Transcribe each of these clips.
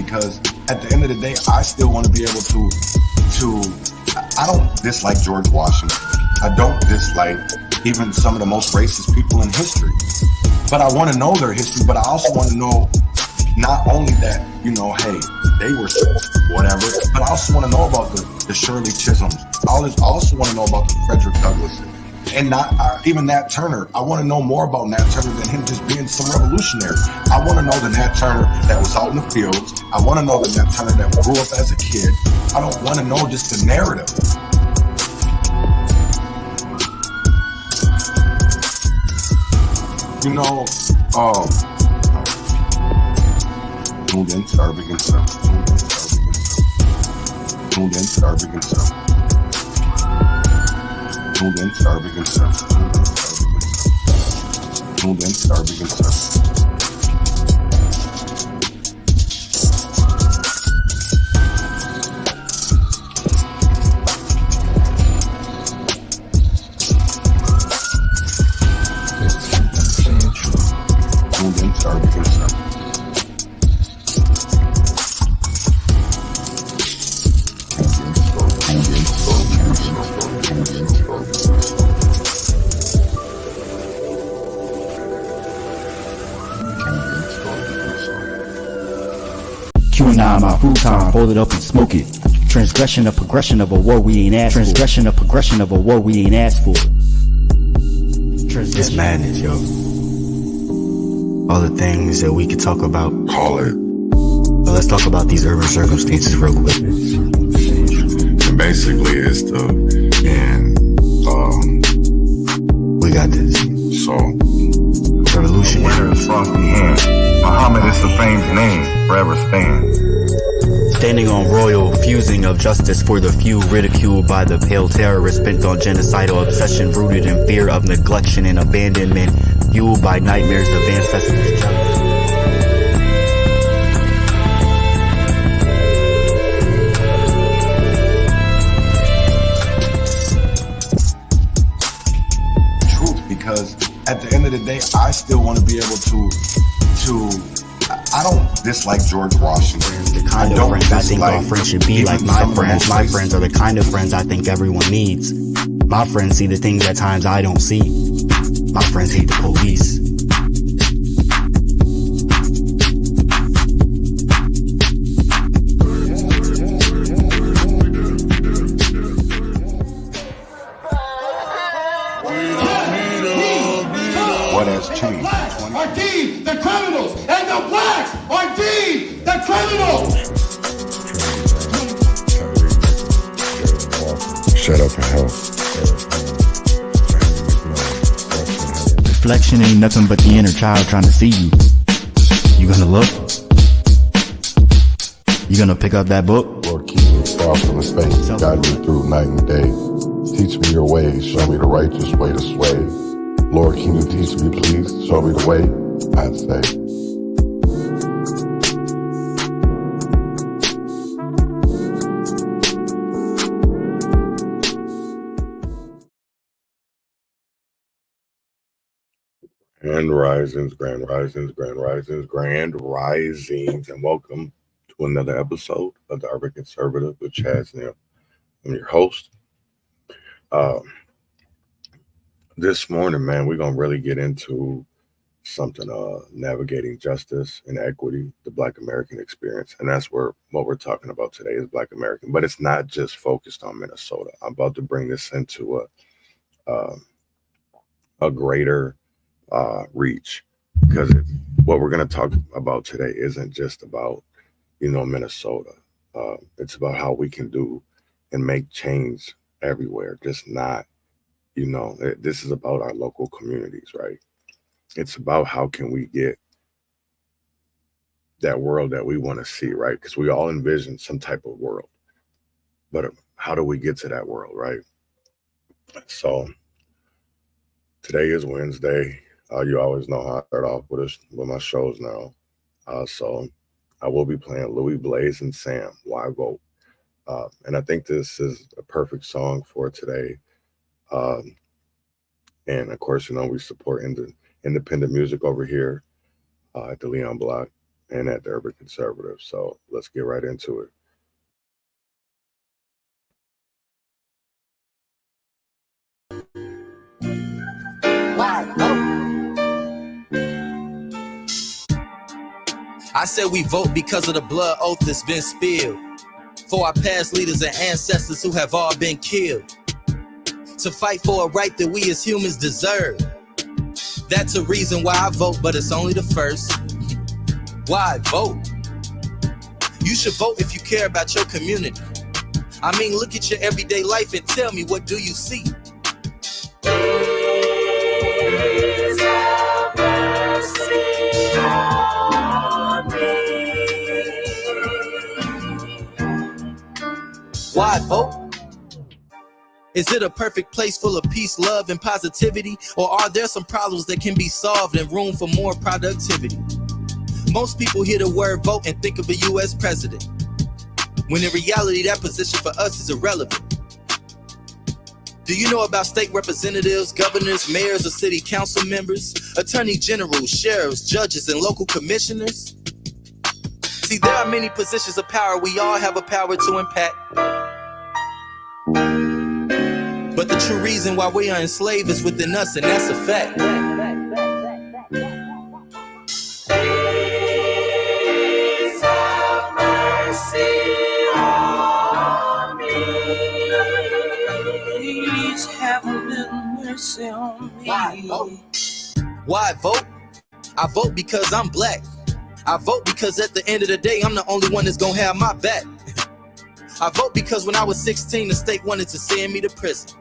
because at the end of the day, I still want to be able I don't dislike George Washington. I don't dislike even some of the most racist people in history. But I want to know their history, but I also want to know not only that, hey, they were whatever, but I also want to know about the Shirley Chisholms. I also want to know about the Frederick Douglasses. And not even Nat Turner. I want to know more about Nat Turner than him just being some revolutionary. I want to know the Nat Turner that was out in the fields. I want to know the Nat Turner that grew up as a kid. I don't want to know just the narrative. Tuned into Urban Conservative. Tuned into Urban Conservative. Tuned into Urban Conservative. Tuned into Urban Conservative. Tuned into Urban Conservative. Q9, my full time, hold it up and smoke it. Transgression, a progression of a war we ain't asked for. Transgression, a progression of a war we ain't asked for. It's madness, yo. All the things that we could talk about. Call it. But let's talk about these urban circumstances real quick. And basically, it's we got this. So, revolutionary. Frosty hand. Muhammad is the famed name, forever stand. Standing on royal fusing of justice for the few, ridiculed by the pale terrorists bent on genocidal obsession, rooted in fear of neglection and abandonment, fueled by nightmares of ancestors. Truth, because at the end of the day, I still want to be able to I don't dislike George Washington. The kind of friends I think all friends should be like my friends. My friends are the kind of friends I think everyone needs. My friends see the things at times I don't see. My friends hate the police. What has changed? Are deemed the criminals, and the blacks are deemed the criminals. shut up and help. Reflection ain't nothing but the inner child trying to see you. You gonna look? You gonna pick up that book? Lord, keep me far from His face. Guide me through night and day. Teach me your ways. Show me the righteous way to sway. Lord, can you teach me, please? Show me the way, I'd say. Grand risings, grand risings, grand risings, grand risings, and welcome to another episode of the Urban Conservative with Chaz Neal. I'm your host. This morning, man, we're going to really get into something, navigating justice and equity, the Black American experience. And that's what we're talking about today is Black American. But it's not just focused on Minnesota. I'm about to bring this into a greater reach, because what we're going to talk about today isn't just about, Minnesota. It's about how we can do and make change everywhere, just not, this is about our local communities, right? It's about how can we get that world that we want to see, right? Because we all envision some type of world, but how do we get to that world, right? So today is Wednesday. You always know how I start off with my shows now. So I will be playing Louis Blaze and Sam, Why Vote? And I think this is a perfect song for today. And of course, we support independent music over here at the Leon Block. and at the Urban Conservative. So let's get right into it. Why vote? I said we vote because of the blood oath that's been spilled for our past leaders and ancestors who have all been killed, to fight for a right that we as humans deserve. That's a reason why I vote, but it's only the first. Why vote? You should vote if you care about your community. I mean, look at your everyday life and tell me, what do you see? Please have mercy on me. Why vote? Is it a perfect place full of peace, love, and positivity? Or are there some problems that can be solved and room for more productivity? Most people hear the word vote and think of a U.S. president, when in reality that position for us is irrelevant. Do you know about state representatives, governors, mayors, or city council members, attorney generals, sheriffs, judges, and local commissioners? See, there are many positions of power we all have a power to impact. But the true reason why we are enslaved is within us, and that's a fact. Please have mercy on me. Please have a little mercy on me. Why vote? Why vote? I vote because I'm black. I vote because at the end of the day, I'm the only one that's gonna have my back. I vote because when I was 16, the state wanted to send me to prison.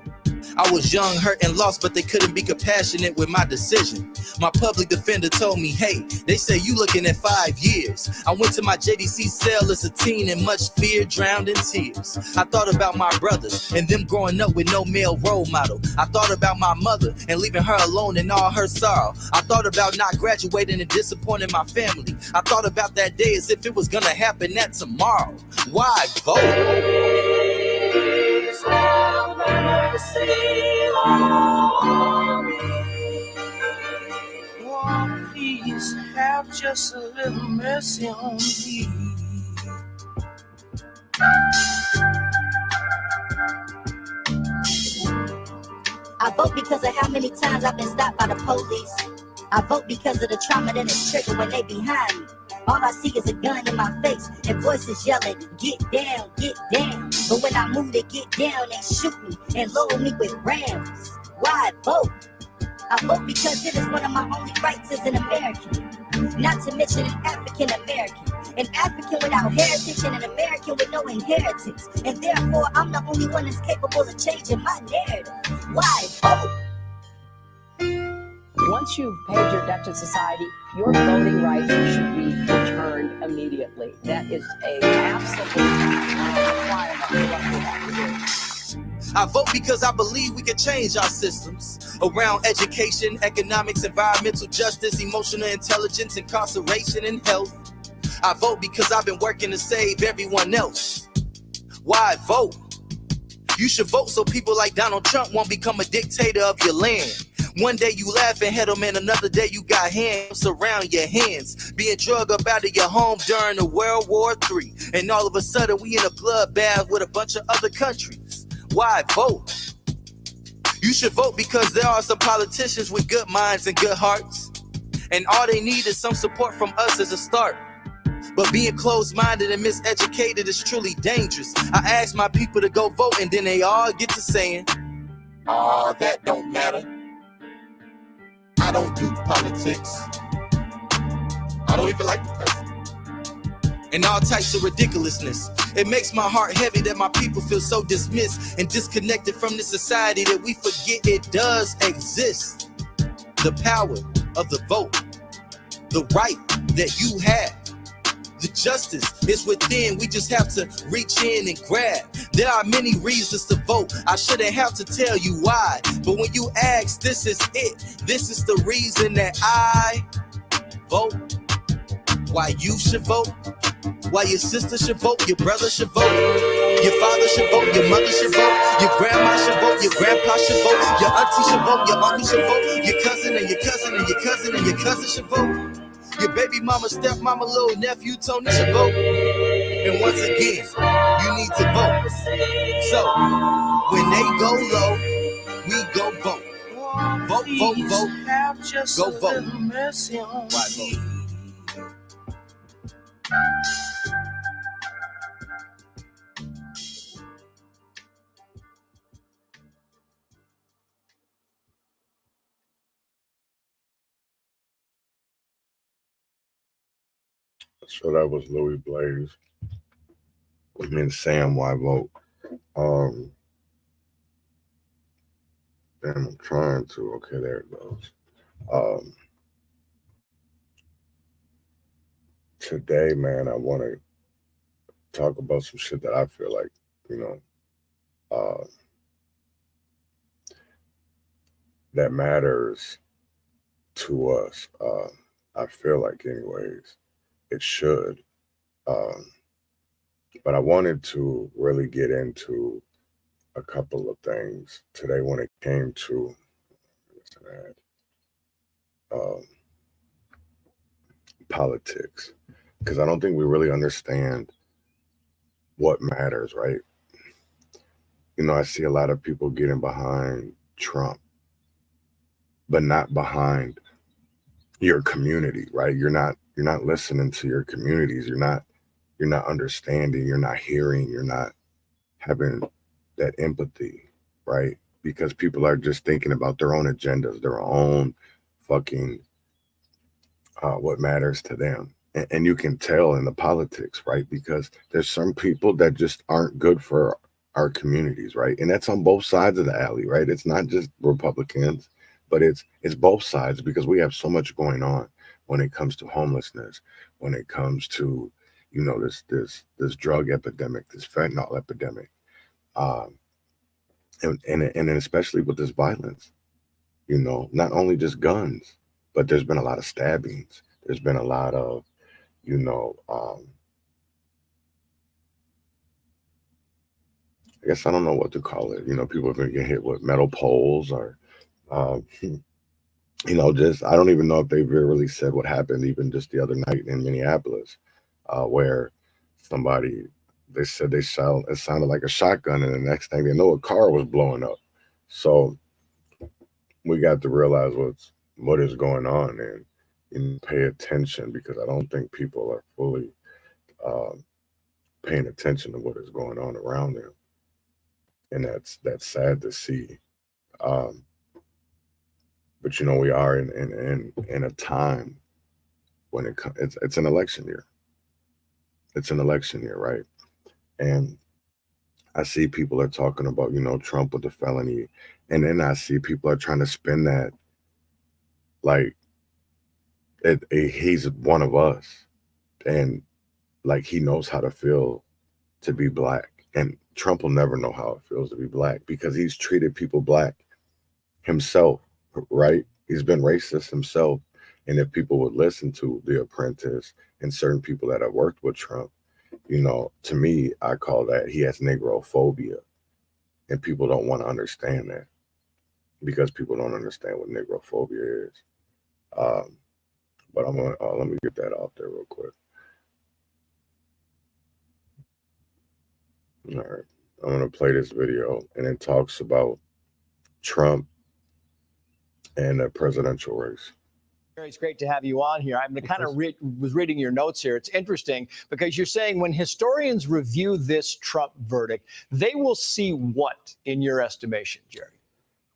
I was young, hurt, and lost, but they couldn't be compassionate with my decision. My public defender told me, hey, they say you looking at 5 years. I went to my JDC cell as a teen in much fear, drowned in tears. I thought about my brothers and them growing up with no male role model. I thought about my mother and leaving her alone in all her sorrow. I thought about not graduating and disappointing my family. I thought about that day as if it was gonna happen that tomorrow. Why vote? Please have mercy on me. Oh, please have just a little mercy on me. I vote because of how many times I've been stopped by the police. I vote because of the trauma that is triggered when they behind me. All I see is a gun in my face and voices yelling, get down, get down. But when I move to get down, they shoot me and load me with rounds. Why vote? I vote because it is one of my only rights as an American. Not to mention an African American. An African without heritage and an American with no inheritance. And therefore, I'm the only one that's capable of changing my narrative. Why vote? Once you've paid your debt to society, your voting rights should be returned immediately. That is an absolute requirement for what we have to do. I vote because I believe we can change our systems around education, economics, environmental justice, emotional intelligence, incarceration, and health. I vote because I've been working to save everyone else. Why vote? You should vote so people like Donald Trump won't become a dictator of your land. One day you laughing at him and another day you got hands around your hands, being drugged up out of your home during the World War III. And all of a sudden we in a bloodbath with a bunch of other countries. Why vote? You should vote because there are some politicians with good minds and good hearts, and all they need is some support from us as a start. But being closed-minded and miseducated is truly dangerous. I ask my people to go vote and then they all get to saying, oh, that don't matter. I don't do politics. I don't even like the president. And all types of ridiculousness. It makes my heart heavy that my people feel so dismissed and disconnected from this society that we forget it does exist. The power of the vote, the right that you have. The justice is within, we just have to reach in and grab. There are many reasons to vote, I shouldn't have to tell you why. But when you ask, this is it. This is the reason that I vote. Why you should vote, why your sister should vote, your brother should vote, your father should vote, your mother should vote, your grandma should vote, your grandpa should vote, your auntie should vote, your uncle should vote, your cousin and your cousin and your cousin and your cousin should vote. Your baby mama, stepmama, little nephew, Tony should vote. And once again, you need to vote. So, when they go low, we go vote. Vote, vote, vote. Go vote. Why vote? So that was Louis Blaze. I mean, Sam, why vote? Damn, I'm trying to. Okay, there it goes. Today, man, I want to talk about some shit that I feel like, that matters to us. I feel like, anyways, it should. But I wanted to really get into a couple of things today when it came to politics, because I don't think we really understand what matters, right? I see a lot of people getting behind Trump, but not behind your community, right? You're not listening to your communities. You're not understanding, you're not hearing, you're not having that empathy, right? Because people are just thinking about their own agendas, their own fucking what matters to them. And you can tell in the politics, right? Because there's some people that just aren't good for our communities, right? And that's on both sides of the alley, right? It's not just Republicans, but it's both sides, because we have so much going on when it comes to homelessness, when it comes to this drug epidemic, this fentanyl epidemic, and especially with this violence, not only just guns, but there's been a lot of stabbings. There's been a lot of, I guess I don't know what to call it. People have been getting hit with metal poles or, just, I don't even know if they've really said what happened even just the other night in Minneapolis, where somebody, they said it sounded like a shotgun, and the next thing they know, a car was blowing up. So we got to realize what is going on and pay attention, because I don't think people are fully paying attention to what is going on around them. And that's sad to see. But we are in a time when it's an election year. It's an election year, right? And I see people are talking about, Trump with the felony. And then I see people are trying to spin that like he's one of us. And like he knows how to feel to be black. And Trump will never know how it feels to be black, because he's treated people black himself, right? He's been racist himself. And if people would listen to The Apprentice and certain people that have worked with Trump, to me, I call that he has Negrophobia. And people don't want to understand that, because people don't understand what Negrophobia is. But I'm gonna let me get that out there real quick. All right, I'm gonna play this video, and it talks about Trump and the presidential race. It's great to have you on here. I'm kind of was reading your notes here. It's interesting because you're saying when historians review this Trump verdict, they will see what in your estimation, Jerry?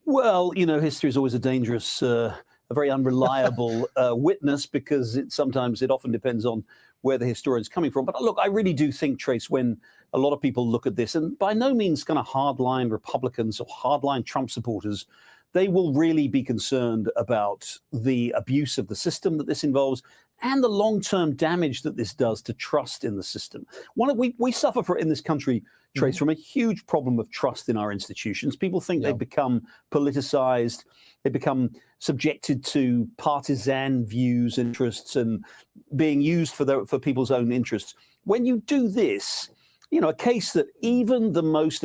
Well, history is always a dangerous, a very unreliable witness, because it often depends on where the historian's coming from. But look, I really do think, Trace, when a lot of people look at this, and by no means kind of hardline Republicans or hardline Trump supporters, they will really be concerned about the abuse of the system that this involves and the long-term damage that this does to trust in the system. We suffer in this country, Trace, from a huge problem of trust in our institutions. People think they've become politicized, they become subjected to partisan views, interests, and being used for people's own interests. When you do this, a case that even the most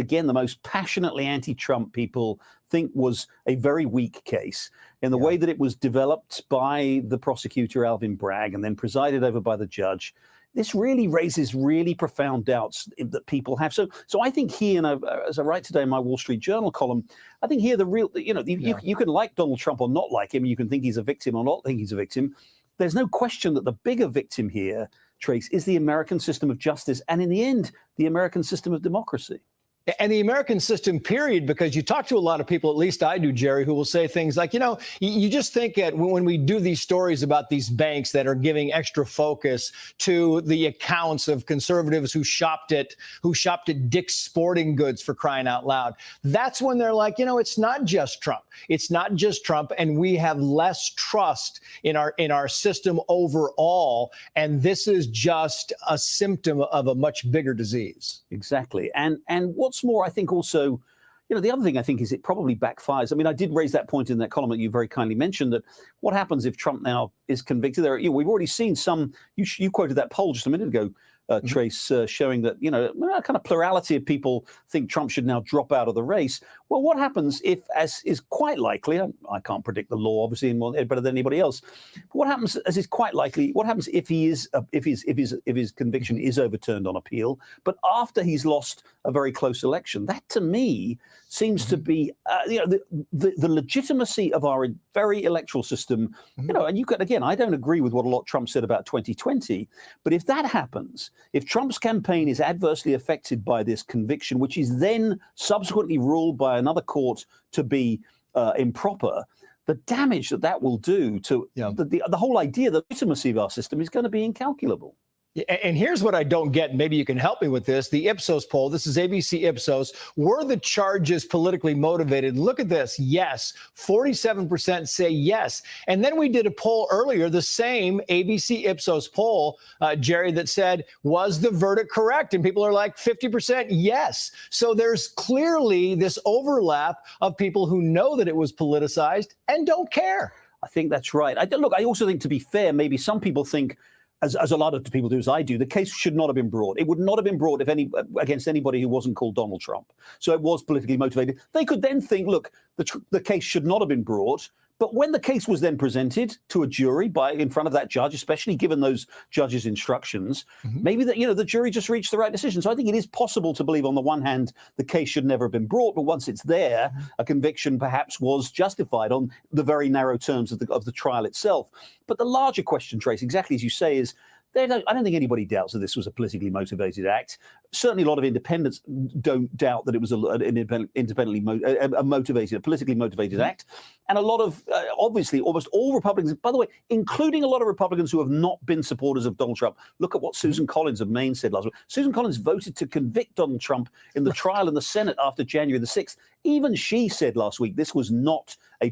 passionately anti-Trump people think was a very weak case in the way that it was developed by the prosecutor, Alvin Bragg, and then presided over by the judge. This really raises really profound doubts that people have. So I think here, and as I write today in my Wall Street Journal column, I think here you can like Donald Trump or not like him. You can think he's a victim or not think he's a victim. There's no question that the bigger victim here, Trace, is the American system of justice, and in the end, the American system of democracy. And the American system, period, because you talk to a lot of people, at least I do, Jerry, who will say things like, you just think that when we do these stories about these banks that are giving extra focus to the accounts of conservatives who shopped at Dick's Sporting Goods, for crying out loud, that's when they're like, it's not just Trump. It's not just Trump. And we have less trust in our system overall. And this is just a symptom of a much bigger disease. Exactly. And what's more, I think also, the other thing I think is it probably backfires. I mean, I did raise that point in that column that you very kindly mentioned, that what happens if Trump now is convicted? We've already seen some, you quoted that poll just a minute ago, Trace, showing that, a kind of plurality of people think Trump should now drop out of the race. Well, what happens if, as is quite likely, I can't predict the law, obviously, better than anybody else, but what happens, as is quite likely, what happens if his conviction is overturned on appeal, but after he's lost a very close election? That, to me, seems to be, the legitimacy of our very electoral system, and you could, again, I don't agree with what a lot Trump said about 2020, but if that happens, if Trump's campaign is adversely affected by this conviction, which is then subsequently ruled by another court to be improper, the damage that will do to the whole idea, the legitimacy of our system is going to be incalculable. And here's what I don't get. Maybe you can help me with this. The Ipsos poll, this is ABC Ipsos. Were the charges politically motivated? Look at this. Yes. 47% say yes. And then we did a poll earlier, the same ABC Ipsos poll, Jerry, that said, was the verdict correct? And people are like 50% yes. So there's clearly this overlap of people who know that it was politicized and don't care. I think that's right. I also think, to be fair, maybe some people think, as a lot of people do, as I do, the case should not have been brought. It would not have been brought against anybody who wasn't called Donald Trump. So it was politically motivated. They could then think, look, the case should not have been brought. But when the case was then presented to a jury in front of that judge, especially given those judges' instructions, maybe the jury just reached the right decision. So I think it is possible to believe, on the one hand, the case should never have been brought, but once it's there, a conviction perhaps was justified on the very narrow terms of the trial itself. But the larger question, Trace, exactly as you say, is I don't think anybody doubts that this was a politically motivated act. Certainly a lot of independents don't doubt that it was a politically motivated act. And a lot of, obviously, almost all Republicans, by the way, including a lot of Republicans who have not been supporters of Donald Trump. Look at what Susan Collins of Maine said last week. Susan Collins voted to convict Donald Trump in the trial in the Senate after January the 6th. Even she said last week this was not a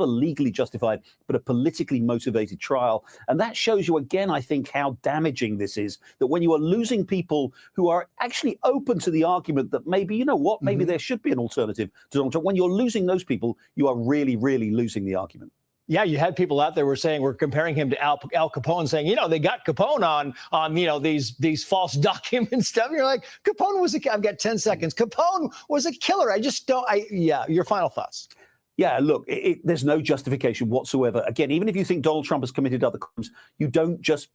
legally justified, but a politically motivated trial. And that shows you again, I think, how damaging this is, that when you are losing people who are actually open to the argument that maybe, maybe there should be an alternative to Donald Trump, when you're losing those people, you are really, really losing the argument. Yeah, you had people out there were saying, we're comparing him to Al Capone, saying, they got Capone on these false documents stuff. And you're like, Capone was I've got 10 seconds. Capone was a killer. Your final thoughts. Yeah, look, there's no justification whatsoever. Again, even if you think Donald Trump has committed other crimes, you don't just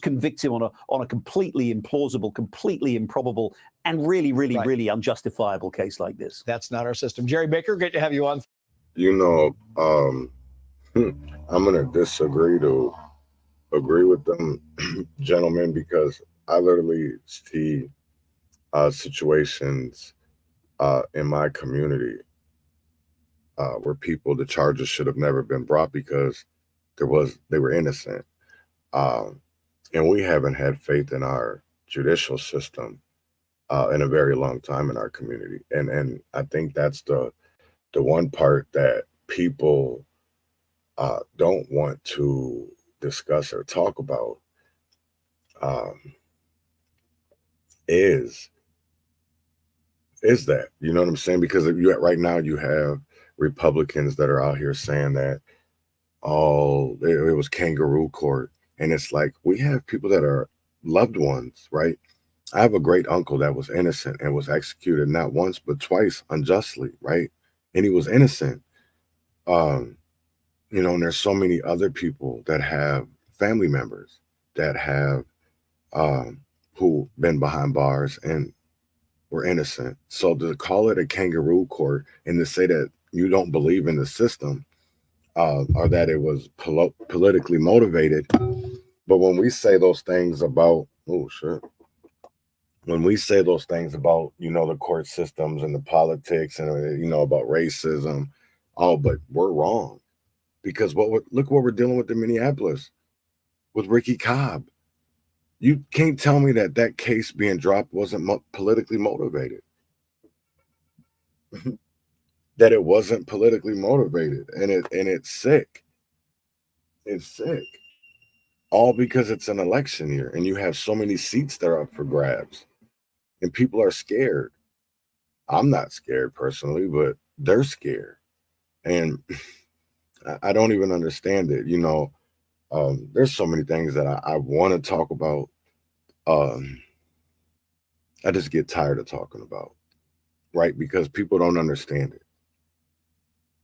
convict him on a completely implausible, completely improbable, and really, really, really unjustifiable case like this. That's not our system. Jerry Baker, great to have you on. I'm going to disagree to agree with them, gentlemen, because I literally see situations in my community where the charges should have never been brought because they were innocent. And we haven't had faith in our judicial system in a very long time in our community. And I think that's the one part that people don't want to discuss or talk about is that, you know what I'm saying? Because right now you have Republicans that are out here saying that, it was kangaroo court. And it's like, we have people that are loved ones, right? I have a great uncle that was innocent and was executed not once, but twice unjustly, right? and he was innocent. You know, and there's so many other people that have family members that have who been behind bars and were innocent. So to call it a kangaroo court and to say that you don't believe in the system or that it was politically motivated, but when we say those things about, oh shit, when we say those things about, you know, the court systems and the politics and, you know, about racism, but we're wrong. Because look what we're dealing with in Minneapolis with Ricky Cobb. You can't tell me that that case being dropped wasn't politically motivated. That it wasn't politically motivated, and it's sick. It's sick. All because it's an election year, and you have so many seats that are up for grabs, and people are scared. I'm not scared personally, but they're scared, and I don't even understand it. You know, there's so many things that I want to talk about. I just get tired of talking about, right? Because people don't understand it.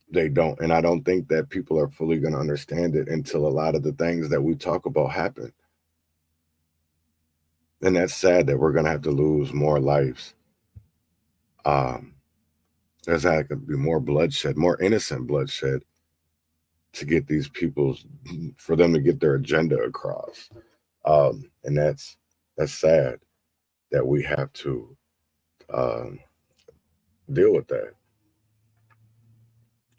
They don't. And I don't think that people are fully going to understand it until a lot of the things that we talk about happen. And that's sad that we're going to have to lose more lives. There's going to be more bloodshed, more innocent bloodshed to get these people, for them to get their agenda across. And that's sad that we have to deal with that.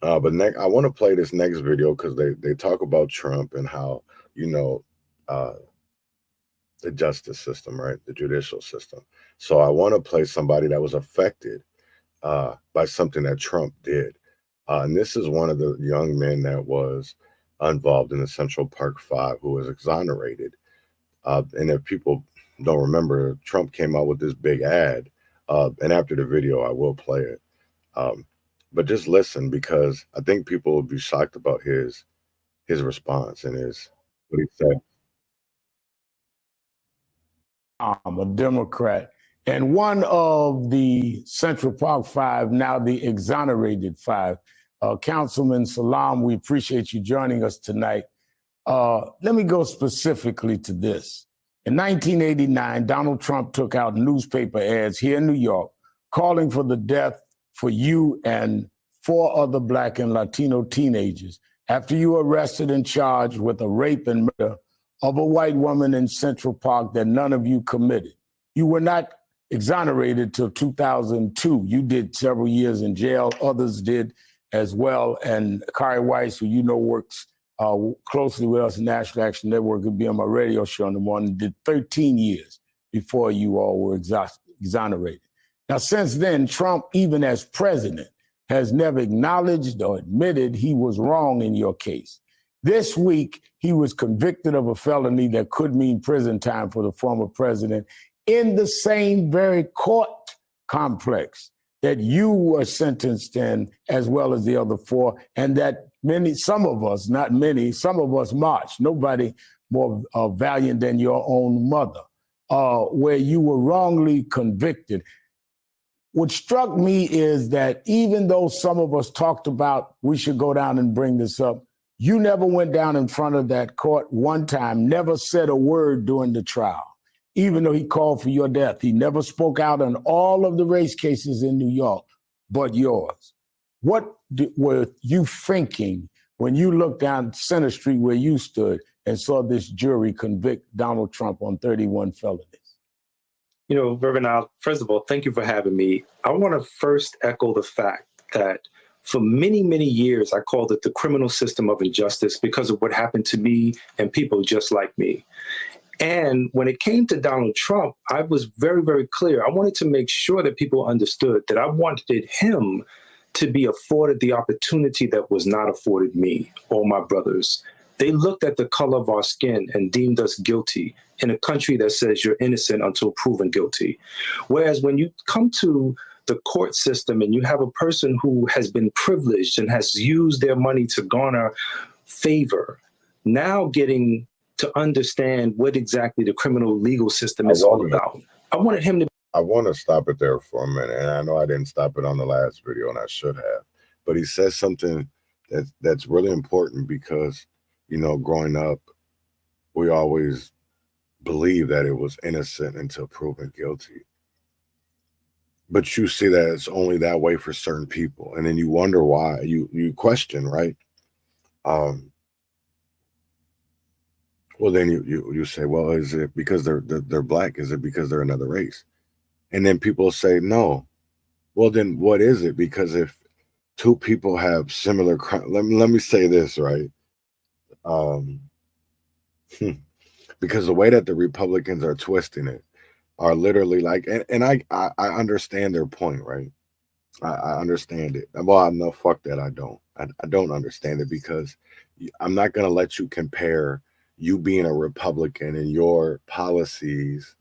But I want to play this next video because they talk about Trump and how, you know, the justice system, right? The judicial system. So I want to play somebody that was affected by something that Trump did. And this is one of the young men that was involved in the Central Park Five who was exonerated. And if people don't remember, Trump came out with this big ad. And after the video, I will play it. But just listen, because I think people will be shocked about his response and what he said. I'm a Democrat, and one of the Central Park Five, now the exonerated five. Councilman Salam, we appreciate you joining us tonight. Let me go specifically to this. In 1989, Donald Trump took out newspaper ads here in New York calling for the death for you and 4 other Black and Latino teenagers after you were arrested and charged with a rape and murder of a white woman in Central Park that none of you committed. You were not exonerated till 2002. You did several years in jail. Others did as well. And Kari Weiss, who you know works closely with us, National Action Network, would be on my radio show in the morning, did 13 years before you all were exonerated. Now, since then, Trump, even as president, has never acknowledged or admitted he was wrong in your case. This week, he was convicted of a felony that could mean prison time for the former president in the same very court complex that you were sentenced in, as well as the other 4, and that some of us marched, nobody more valiant than your own mother, where you were wrongly convicted. What struck me is that even though some of us talked about we should go down and bring this up, you never went down in front of that court one time, never said a word during the trial, even though he called for your death. He never spoke out on all of the race cases in New York, but yours. What were you thinking when you looked down Center Street where you stood and saw this jury convict Donald Trump on 31 felonies? You know, Reverend Al, first of all, thank you for having me. I want to first echo the fact that for many, many years, I called it the criminal system of injustice because of what happened to me and people just like me. And when it came to Donald Trump, I was very, very clear. I wanted to make sure that people understood that I wanted him to be afforded the opportunity that was not afforded me or my brothers. They looked at the color of our skin and deemed us guilty in a country that says you're innocent until proven guilty. Whereas when you come to the court system and you have a person who has been privileged and has used their money to garner favor, now getting to understand what exactly the criminal legal system is all about. I wanted him to. I want to stop it there for a minute. And I know I didn't stop it on the last video, and I should have. but he says something that's really important because, you know, growing up, we always believed that it was innocent until proven guilty. But you see that it's only that way for certain people, and then you wonder why. You question, right? Well, then you say, well, is it because they're black? Is it because they're another race? And then people say no. Well, then what is it? Because if two people have similar crime, let me say this, right? Because the way that the Republicans are twisting it are literally like, and I understand their point, right? I understand it. Well, no, fuck that. I don't. I don't understand it because I'm not going to let you compare you being a Republican and your policies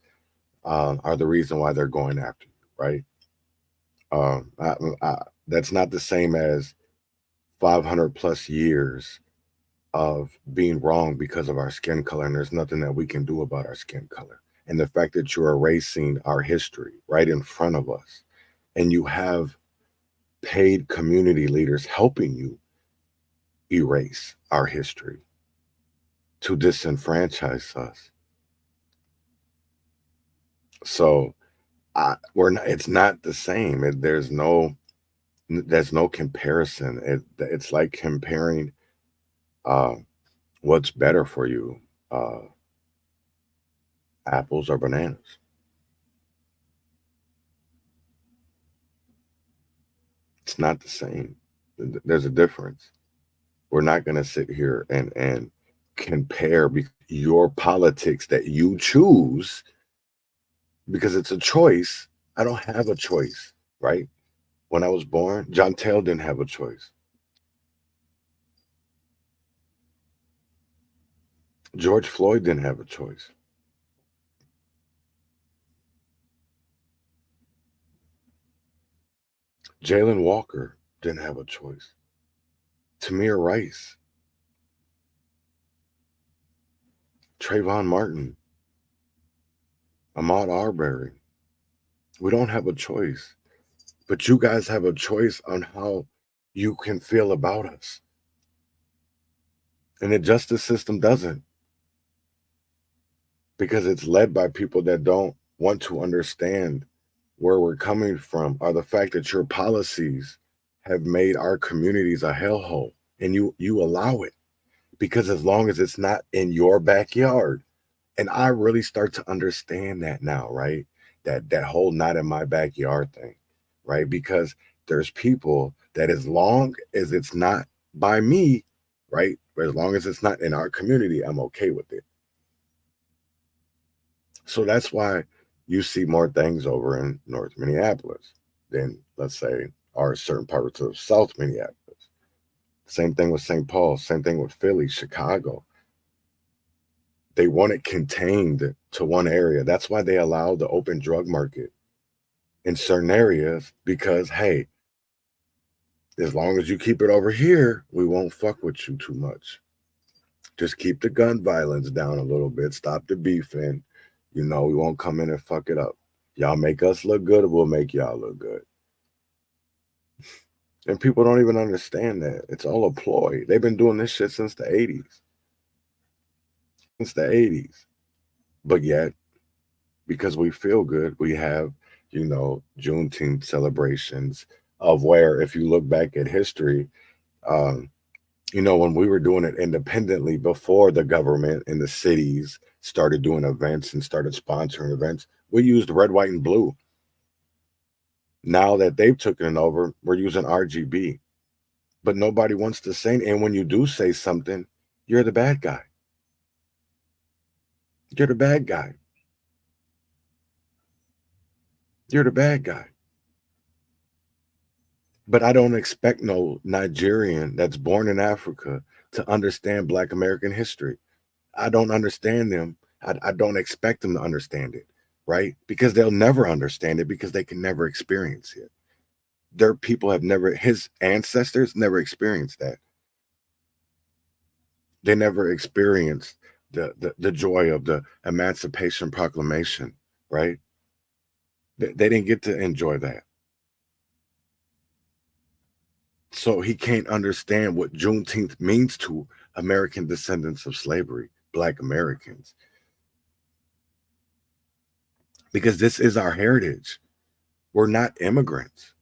are the reason why they're going after you, right? That's not the same as 500 plus years of being wrong because of our skin color, and there's nothing that we can do about our skin color. And the fact that you're erasing our history right in front of us, and you have paid community leaders helping you erase our history to disenfranchise us. So it's not the same. There's no comparison. It's like comparing what's better for you, apples or bananas. It's not the same. There's a difference. We're not going to sit here and compare your politics that you choose because it's a choice. I don't have a choice, right? When I was born, John Taylor didn't have a choice. George Floyd didn't have a choice. Jalen Walker didn't have a choice. Tamir Rice, Trayvon Martin, Ahmaud Arbery. We don't have a choice, but you guys have a choice on how you can feel about us. And the justice system doesn't, because it's led by people that don't want to understand where we're coming from, or the fact that your policies have made our communities a hellhole, and you allow it, because as long as it's not in your backyard, and I really start to understand that now, right? That whole not in my backyard thing, right? Because there's people that as long as it's not by me, right? But as long as it's not in our community, I'm okay with it. So that's why you see more things over in North Minneapolis than, let's say, or certain parts of South Minneapolis. Same thing with St. Paul, same thing with Philly, Chicago. They want it contained to one area. That's why they allow the open drug market in certain areas, because, hey, as long as you keep it over here, we won't fuck with you too much. Just keep the gun violence down a little bit. Stop the beefing. You know, we won't come in and fuck it up. Y'all make us look good, we'll make y'all look good. And people don't even understand that. It's all a ploy. They've been doing this shit since the 80s. Since the 80s. But yet, because we feel good, we have, you know, Juneteenth celebrations of where, if you look back at history, you know, when we were doing it independently before the government and the cities started doing events and started sponsoring events, we used red, white, and blue. Now that they've taken it over, we're using RGB. But nobody wants to say, and when you do say something, you're the bad guy. You're the bad guy. You're the bad guy. But I don't expect no Nigerian that's born in Africa to understand Black American history. I don't understand them. I don't expect them to understand it, right? Because they'll never understand it, because they can never experience it. Their people have never, his ancestors never experienced that. They never experienced the joy of the Emancipation Proclamation, right? They didn't get to enjoy that. So he can't understand what Juneteenth means to American descendants of slavery, Black Americans. Because this is our heritage. We're not immigrants.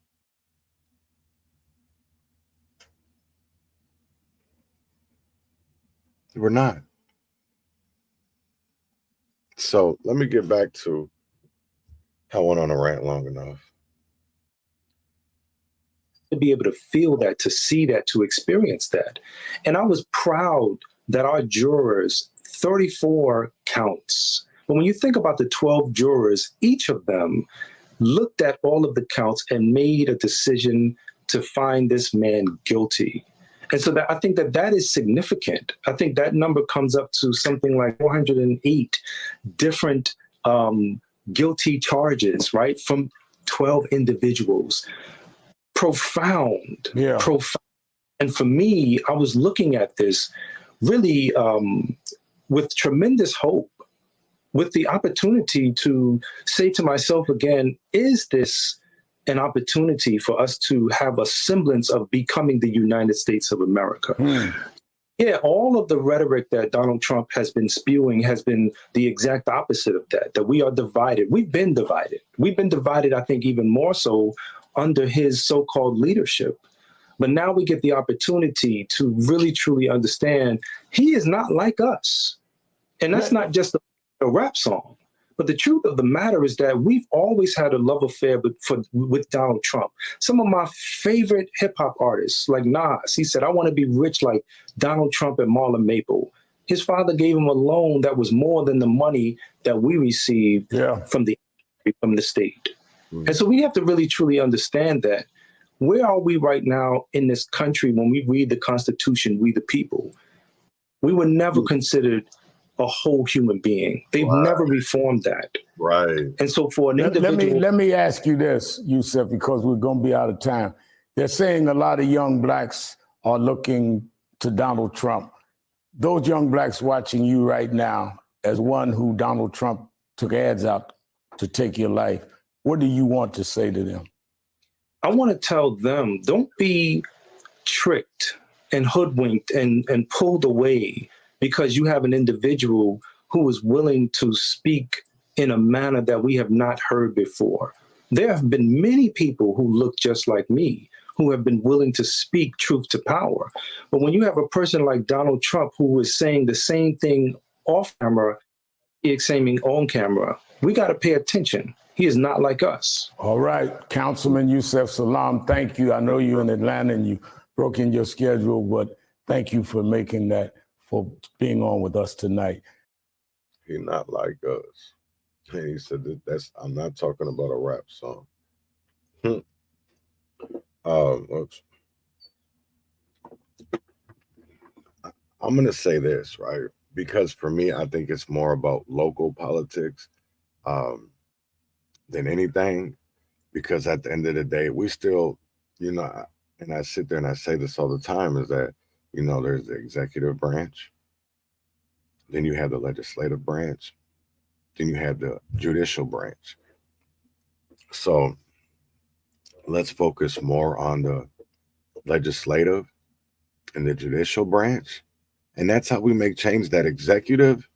We're not. So let me get back to, I went on a rant long enough. To be able to feel that, to see that, to experience that. And I was proud that our jurors, 34 counts, but when you think about the 12 jurors, each of them looked at all of the counts and made a decision to find this man guilty. And so that, I think that that is significant. I think that number comes up to something like 408 different guilty charges, right, from 12 individuals. Profound. And for me, I was looking at this really with tremendous hope, with the opportunity to say to myself again, is this an opportunity for us to have a semblance of becoming the United States of America? Yeah, all of the rhetoric that Donald Trump has been spewing has been the exact opposite of that, that we are divided. We've been divided. We've been divided, I think, even more so under his so-called leadership. But now we get the opportunity to really, truly understand he is not like us. And that's not just a rap song. But the truth of the matter is that we've always had a love affair with Donald Trump. Some of my favorite hip hop artists, like Nas, he said, I want to be rich like Donald Trump and Marlon Maple. His father gave him a loan that was more than the money that we received from the state. And so we have to really, truly understand that. Where are we right now in this country when we read the Constitution, we the people? We were never considered a whole human being. They've never reformed that. Right. And so for an individual... Let me ask you this, Yusef, because we're going to be out of time. They're saying a lot of young blacks are looking to Donald Trump. Those young blacks watching you right now, as one who Donald Trump took ads out to take your life, what do you want to say to them? I want to tell them, don't be tricked and hoodwinked and pulled away because you have an individual who is willing to speak in a manner that we have not heard before. There have been many people who look just like me, who have been willing to speak truth to power. But when you have a person like Donald Trump who is saying the same thing off camera, he's saying on camera, we got to pay attention. He is not like us. All right, Councilman Yusef Salaam, thank you. I know you're in Atlanta and you broke in your schedule, but thank you for making that, for being on with us tonight. He's not like us. And he said that I'm not talking about a rap song. Oops. I'm going to say this, right? Because for me, I think it's more about local politics than anything. Because at the end of the day, we still, and I sit there and I say this all the time, is that, there's the executive branch, then you have the legislative branch, then you have the judicial branch. So let's focus more on the legislative and the judicial branch. And that's how we make change, that executive,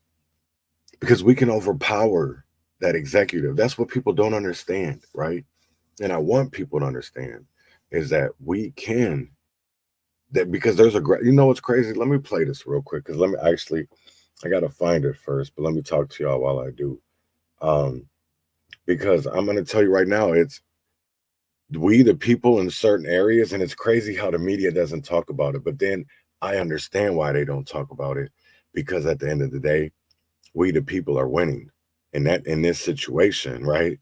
because we can overpower that executive. That's what people don't understand, right? And I want people to understand is that we can, that because there's what's crazy? Let me play this real quick, because I got to find it first, but let me talk to y'all while I do. Because I'm going to tell you right now, it's we, the people in certain areas, and it's crazy how the media doesn't talk about it. But then I understand why they don't talk about it, because at the end of the day, we, the people, are winning. And that in this situation, right?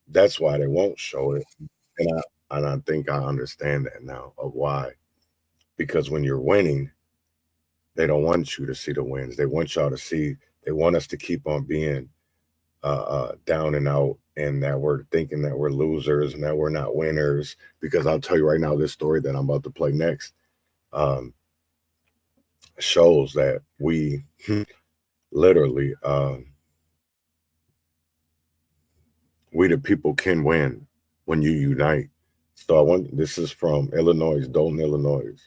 That's why they won't show it. And I think I understand that now of why. Because when you're winning, they don't want you to see the wins. They want y'all to see, they want us to keep on being down and out, and that we're thinking that we're losers and that we're not winners. Because I'll tell you right now, this story that I'm about to play next shows that we literally, we the people can win when you unite. So this is from Illinois, Dalton, Illinois.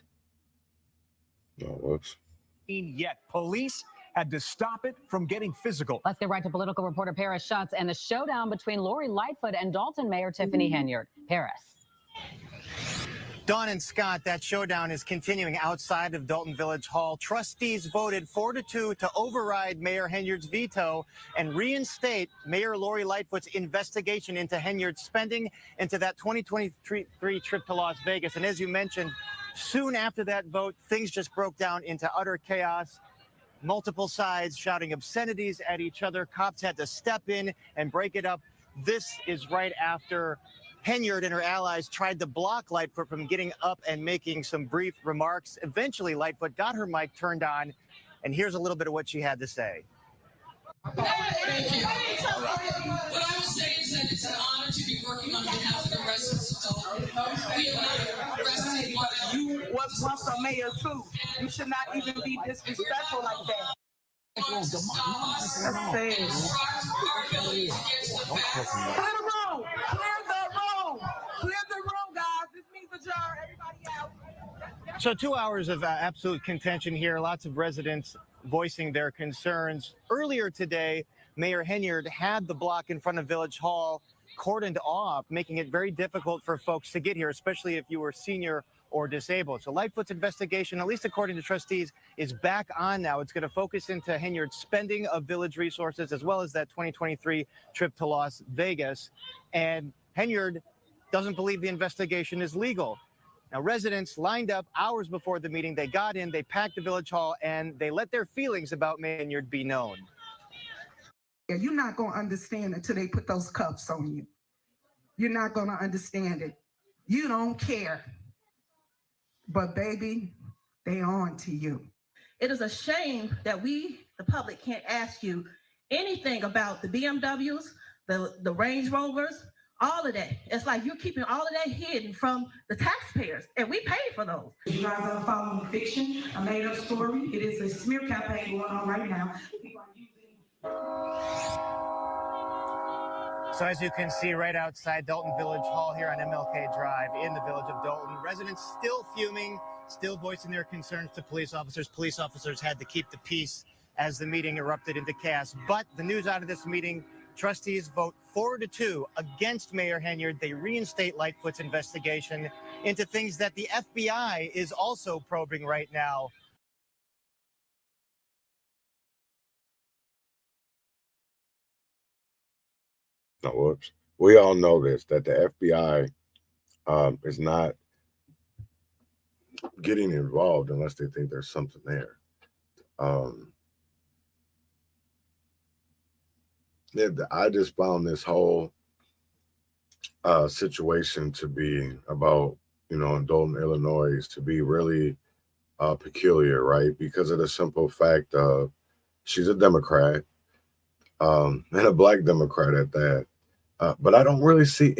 Oh, whoops. Yet police had to stop it from getting physical. Let's get right to political reporter Paris Schutz and the showdown between Lori Lightfoot and Dalton Mayor Tiffany Henyard. Paris. Dawn and Scott, that showdown is continuing outside of Dalton Village Hall. Trustees voted 4-2 to override Mayor Henyard's veto and reinstate Mayor Lori Lightfoot's investigation into Henyard's spending into that 2023 trip to Las Vegas. And as you mentioned, soon after that vote, things just broke down into utter chaos. Multiple sides shouting obscenities at each other. Cops had to step in and break it up. This is right after Henyard and her allies tried to block Lightfoot from getting up and making some brief remarks. Eventually, Lightfoot got her mic turned on, and here's a little bit of what she had to say. Thank you. All right. What I will say is that it's an honor to be working on behalf of the residents of Dalton. We have not arrested one else. You was once a mayor too. You should not even be disrespectful like that. That's sad. Clear the room. Clear the room, guys. This means adjourn. Everybody out. So 2 hours of absolute contention here. Lots of residents voicing their concerns. Earlier today, Mayor Henyard had the block in front of Village Hall cordoned off, making it very difficult for folks to get here, especially if you were senior or disabled. So Lightfoot's investigation, at least according to trustees, is back on now. It's going to focus into Henyard's spending of village resources, as well as that 2023 trip to Las Vegas. And Henyard doesn't believe the investigation is legal. Now, residents lined up hours before the meeting. They got in, they packed the Village Hall, and they let their feelings about Mayor Henyard be known. You're not going to understand until they put those cuffs on you. You're not going to understand it. You don't care. But baby, they on to you. It is a shame that we, the public, can't ask you anything about the BMWs, the Range Rovers, all of that. It's like you're keeping all of that hidden from the taxpayers, and we pay for those. You guys are following fiction, a made-up story. It is a smear campaign going on right now. So as you can see right outside Dalton Village Hall here on MLK Drive in the village of Dalton, residents still fuming, still voicing their concerns to police officers. Police officers had to keep the peace as the meeting erupted into chaos. But the news out of this meeting, trustees vote 4-2 against Mayor Henyard. They reinstate Lightfoot's investigation into things that the FBI is also probing right now. No, whoops. We all know this, that the FBI is not getting involved unless they think there's something there. Yeah, I just found this whole situation to be about, in Dalton, Illinois, to be really peculiar, right? Because of the simple fact of she's a Democrat, and a Black Democrat at that. But I don't really see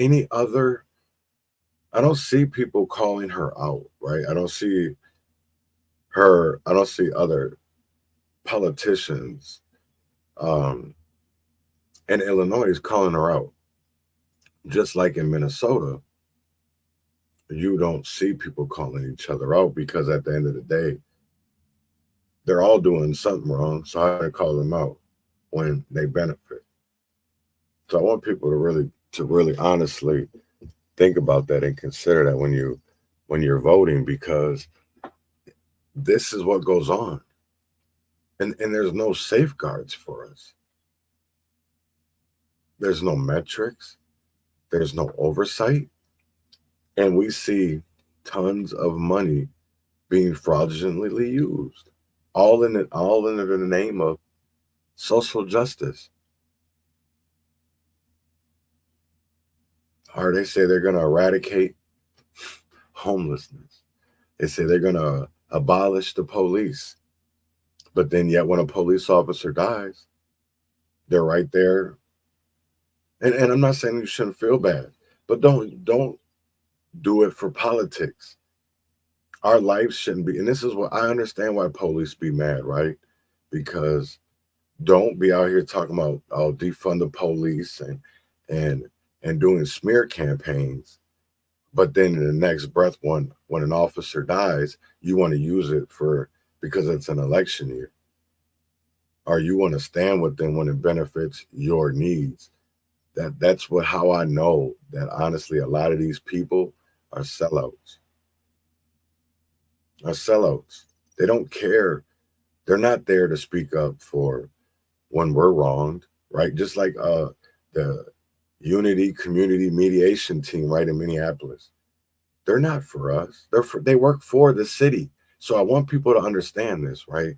I don't see people calling her out, right? I don't see other politicians in Illinois calling her out. Just like in Minnesota, you don't see people calling each other out because at the end of the day, they're all doing something wrong. So how do they call them out when they benefit? So I want people to really honestly think about that and consider that when you're voting, because this is what goes on. And there's no safeguards for us. There's no metrics. There's no oversight. And we see tons of money being fraudulently used, all in the name of social justice. Or they say they're going to eradicate homelessness. They say they're going to abolish the police. But then yet when a police officer dies, they're right there. And I'm not saying you shouldn't feel bad, but don't do it for politics. Our lives shouldn't be. And this is what I understand why police be mad, right? Because don't be out here talking about, defund the police and doing smear campaigns But then in the next breath, when an officer dies, you want to use it because it's an election year. Or you want to stand with them when it benefits your needs. That's how I know that honestly a lot of these people are sellouts. They don't care. They're not there to speak up for when we're wronged, right? Just like the Unity Community Mediation Team right in Minneapolis. They're not for us. They work for the city. So I want people to understand this, right?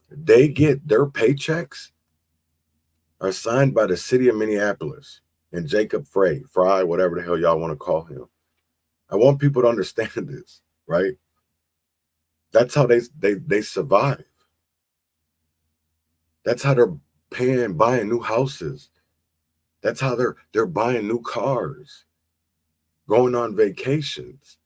They get their paychecks are signed by the city of Minneapolis and Jacob Fry, whatever the hell y'all want to call him. I want people to understand this, right? That's how they survive. That's how they're buying new houses. That's how they're buying new cars, going on vacations,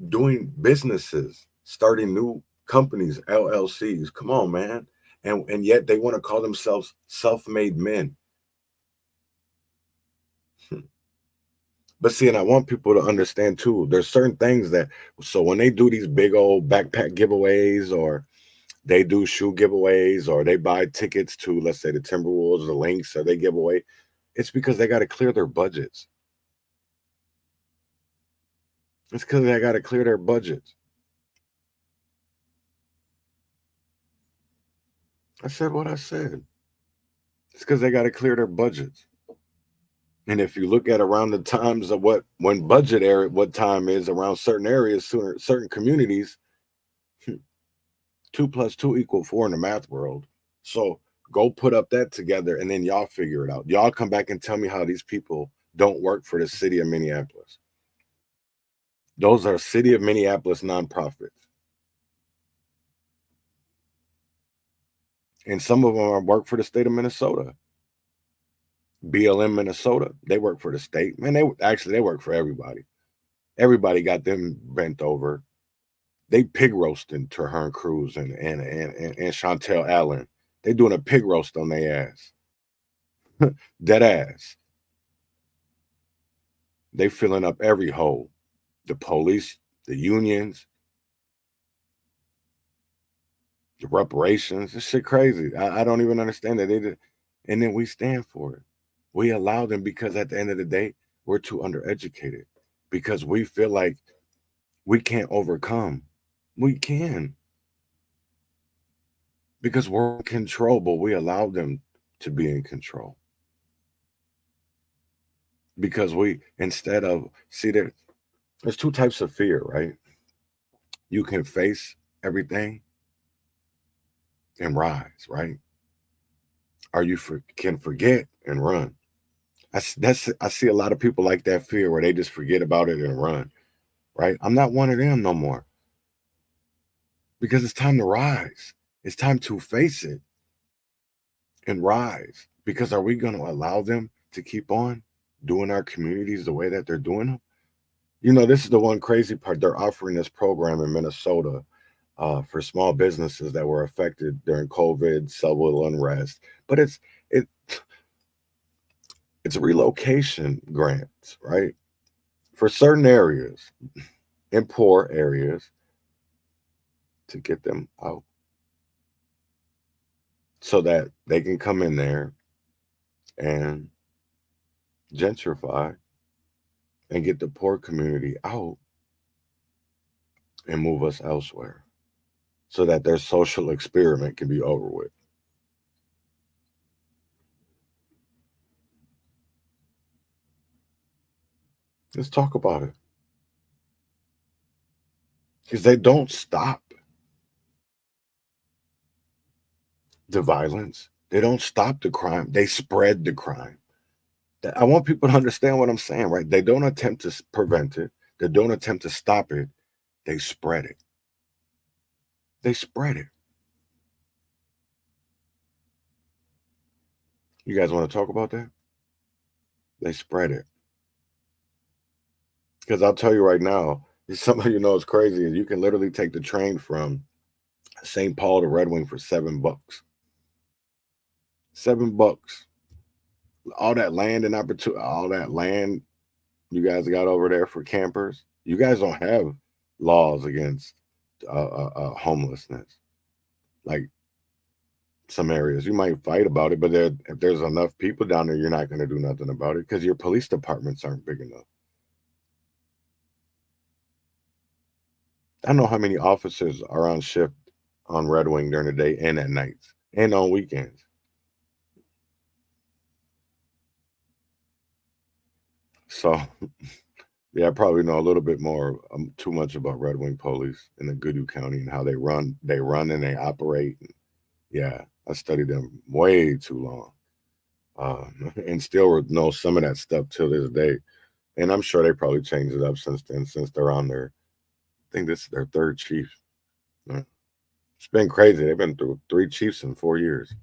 doing businesses, starting new companies, LLCs. Come on, man. And yet they want to call themselves self-made men. But see, and I want people to understand too, there's certain things so when they do these big old backpack giveaways, or they do shoe giveaways, or they buy tickets to, let's say, the Timberwolves, the Lynx, or they give away, it's because they got to clear their budgets. It's because they got to clear their budgets. I said what I said. It's because they got to clear their budgets. And if you look at around the times of what time is around certain areas, certain communities, 2 + 2 = 4 in the math world. So go put up that together, and then y'all figure it out. Y'all come back and tell me how these people don't work for the city of Minneapolis. Those are city of Minneapolis nonprofits. And some of them work for the state of Minnesota. BLM Minnesota, they work for the state. Man, they work for everybody. Everybody got them bent over. They pig roasting Terhern Cruz and Chantel Allen. They doing a pig roast on their ass. Dead ass. They filling up every hole. The police, the unions, the reparations. This shit crazy. I don't even understand that. And then we stand for it. We allow them because at the end of the day, we're too undereducated. Because we feel like we can't overcome. We can. Because we're in control, but we allow them to be in control. Because there's 2 types of fear, right? You can face everything and rise, right? Or you can forget and run. I see a lot of people like that fear where they just forget about it and run, right? I'm not one of them no more. Because it's time to rise. It's time to face it and rise. Because are we going to allow them to keep on doing our communities the way that they're doing them? You know, this is the one crazy part. They're offering this program in Minnesota for small businesses that were affected during COVID, civil unrest. But it's relocation grants, right? For certain areas, in poor areas, to get them out so that they can come in there and gentrify and get the poor community out and move us elsewhere so that their social experiment can be over with. Let's talk about it. Because they don't stop the violence. They don't stop the crime. They spread the crime. I want people to understand what I'm saying, right? They don't attempt to prevent it. They don't attempt to stop it. They spread it. They spread it. You guys want to talk about that? They spread it. Because I'll tell you right now, some of you know it's crazy. You can literally take the train from St. Paul to Red Wing for $7. $7. All that land and opportunity, all that land you guys got over there for campers? You guys don't have laws against homelessness. Like some areas, you might fight about it, but if there's enough people down there, you're not going to do nothing about it because your police departments aren't big enough. I don't know how many officers are on shift on Red Wing during the day and at nights and on weekends. So, yeah, I probably know a little bit more, too much about Red Wing Police in the Goodhue County and how they run and they operate. Yeah, I studied them way too long, and still know some of that stuff till this day. And I'm sure they probably changed it up since then, since they're on their, I think this is their third chief. Yeah. It's been crazy. They've been through 3 chiefs in 4 years.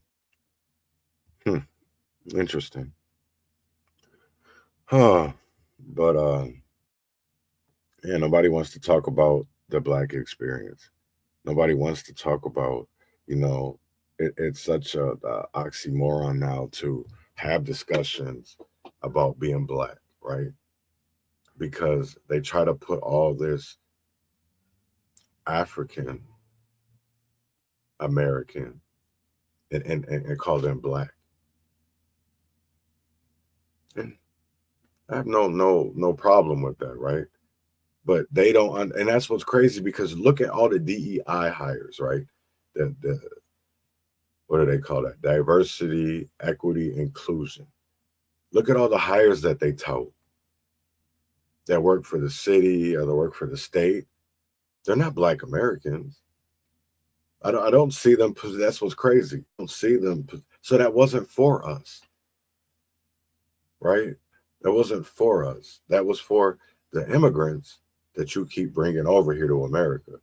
Interesting. Huh. But yeah, nobody wants to talk about the Black experience. Nobody wants to talk about, it's such a oxymoron now to have discussions about being Black, right? Because they try to put all this African American and call them Black. And I have no problem with that, right? But they don't, and that's what's crazy because look at all the DEI hires, right? The what do they call that? Diversity, equity, inclusion. Look at all the hires that they tout that work for the city or they work for the state. They're not Black Americans. I don't see them. That's what's crazy. I don't see them. So that wasn't for us, right? That wasn't for us. That was for the immigrants that you keep bringing over here to America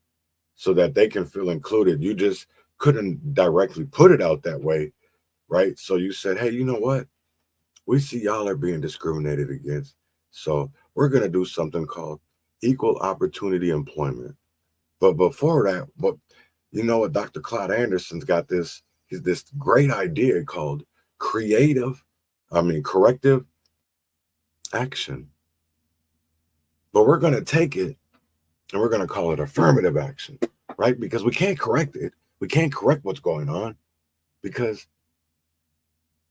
so that they can feel included. You just couldn't directly put it out that way, right? So you said, hey, you know what? We see y'all are being discriminated against. So we're going to do something called equal opportunity employment. But before that, you know what? Dr. Claude Anderson's got this great idea called corrective action. But we're going to take it and we're going to call it affirmative action, right? Because we can't correct it. We can't correct what's going on because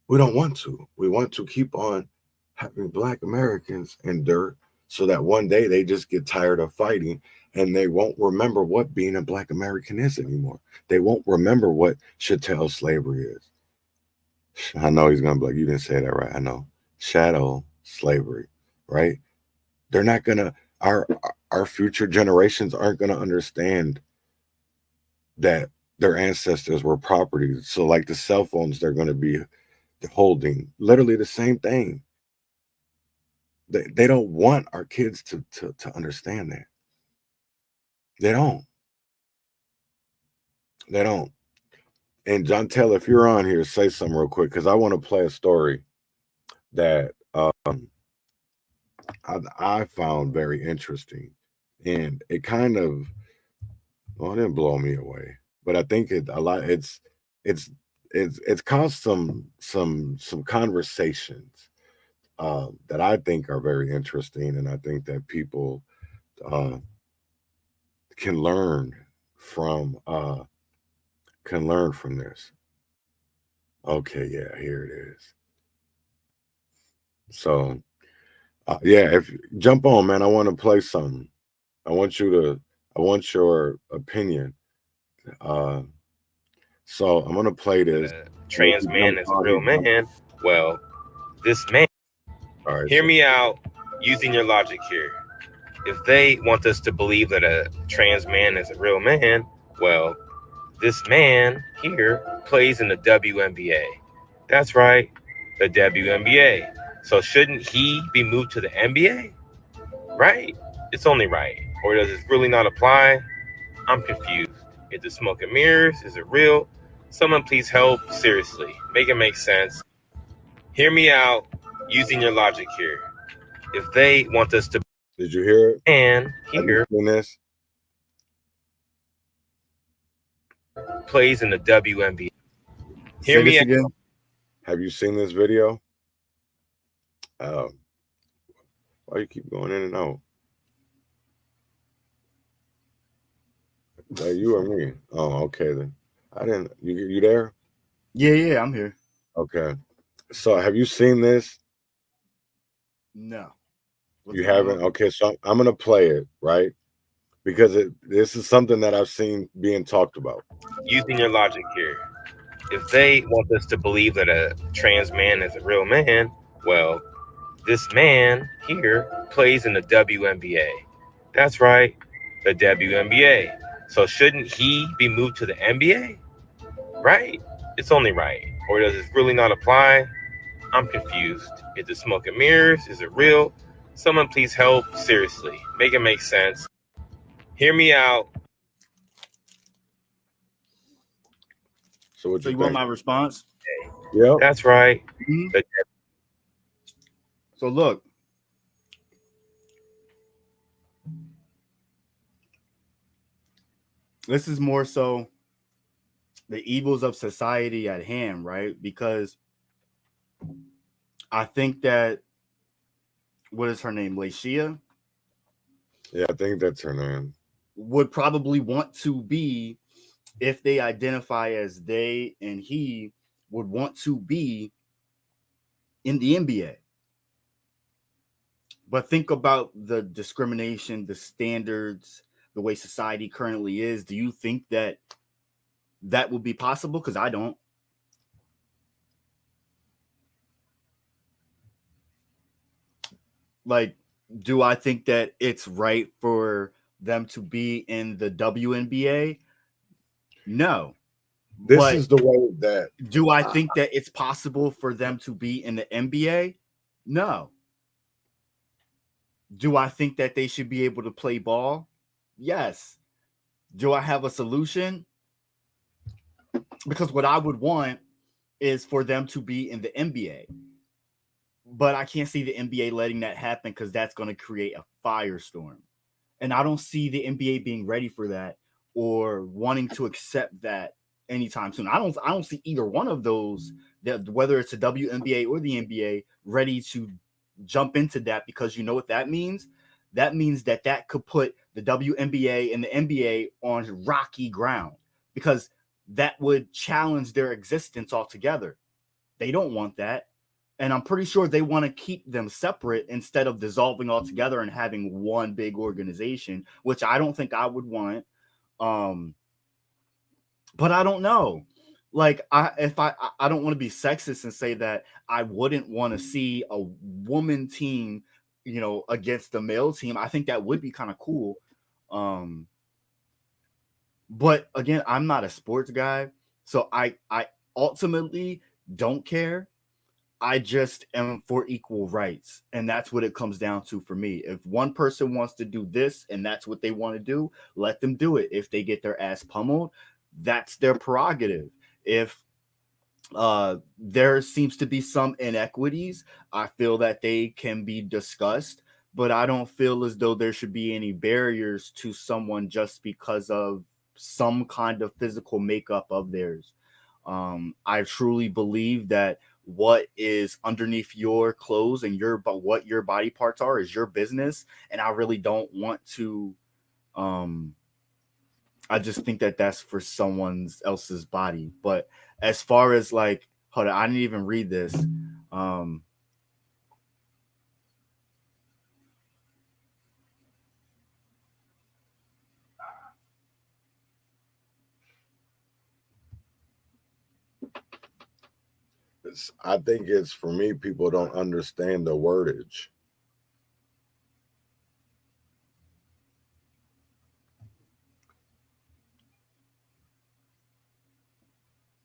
we don't want to. We want to keep on having Black Americans endure so that one day they just get tired of fighting and they won't remember what being a Black American is anymore. They won't remember what chattel slavery is. I know he's going to be like, you didn't say that right. I know. Chattel slavery, right? They're not going to, our future generations aren't going to understand that their ancestors were property. So like the cell phones they're going to be holding, literally the same thing. They don't want our kids to understand that. They don't. And John Taylor, if you're on here, say something real quick because I want to play a story that I found very interesting, and it kind of, well, it didn't blow me away, but I think it's caused some conversations that I think are very interesting, and I think that people can learn from this. Okay, yeah, here it is. So yeah, if jump on, man, I want to play something. I want your opinion. So I'm gonna play this. Trans man is a real man. Well, this man, hear me out using your logic here. If they want us to believe that a trans man is a real man, well, this man here plays in the WNBA. That's right, the WNBA. So shouldn't he be moved to the NBA? Right? It's only right. Or does it really not apply? I'm confused. Is it smoke and mirrors? Is it real? Someone please help. Seriously, make it make sense. Hear me out using your logic here. If they want us to... Did you hear it? And here this plays in the WNBA. Hear me again. Have you seen this video? Why you keep going in and out? That you or me? Oh, okay then. I didn't. You there? Yeah, I'm here. Okay. So have you seen this? No. You haven't? Okay, so I'm gonna play it, right? Because this is something that I've seen being talked about. Using your logic here, if they want us to believe that a trans man is a real man, well, this man here plays in the WNBA. That's right, the WNBA. So shouldn't he be moved to the NBA? Right? It's only right. Or does it really not apply? I'm confused. Is it smoke and mirrors? Is it real? Someone please help. Seriously, make it make sense. Hear me out. So what you want my response? Yeah, that's right. Mm-hmm. So look, this is more so the evils of society at hand, right? Because I think that, what is her name, Laishia? Yeah, I think that's her name. Would probably want to be, if they identify as they and he, would want to be in the NBA. But think about the discrimination, the standards, the way society currently is. Do you think that that would be possible? Because I don't. Like, do I think that it's right for them to be in the WNBA? No. This is the way that. Do I think that it's possible for them to be in the NBA? No. Do I think that they should be able to play ball? Yes. Do I have a solution? Because what I would want is for them to be in the NBA. But I can't see the NBA letting that happen because that's going to create a firestorm. And I don't see the NBA being ready for that or wanting to accept that anytime soon. I don't see either one of those, that whether it's the WNBA or the NBA, ready to jump into that, because you know what that means? That means that could put the WNBA and the NBA on rocky ground, because that would challenge their existence altogether. They don't want that. And I'm pretty sure they want to keep them separate instead of dissolving altogether and having one big organization, which I don't think I would want. But I don't know. Like, I don't want to be sexist and say that I wouldn't want to see a woman team, against the male team. I think that would be kind of cool. But again, I'm not a sports guy, so I ultimately don't care. I just am for equal rights. And that's what it comes down to for me. If one person wants to do this and that's what they want to do, let them do it. If they get their ass pummeled, that's their prerogative. If there seems to be some inequities, I feel that they can be discussed, but I don't feel as though there should be any barriers to someone just because of some kind of physical makeup of theirs. I truly believe that what is underneath your clothes and what your body parts are is your business. And I really don't want to, I just think that that's for someone else's body. But as far as like, hold on, I didn't even read this. I think it's, for me, people don't understand the wordage.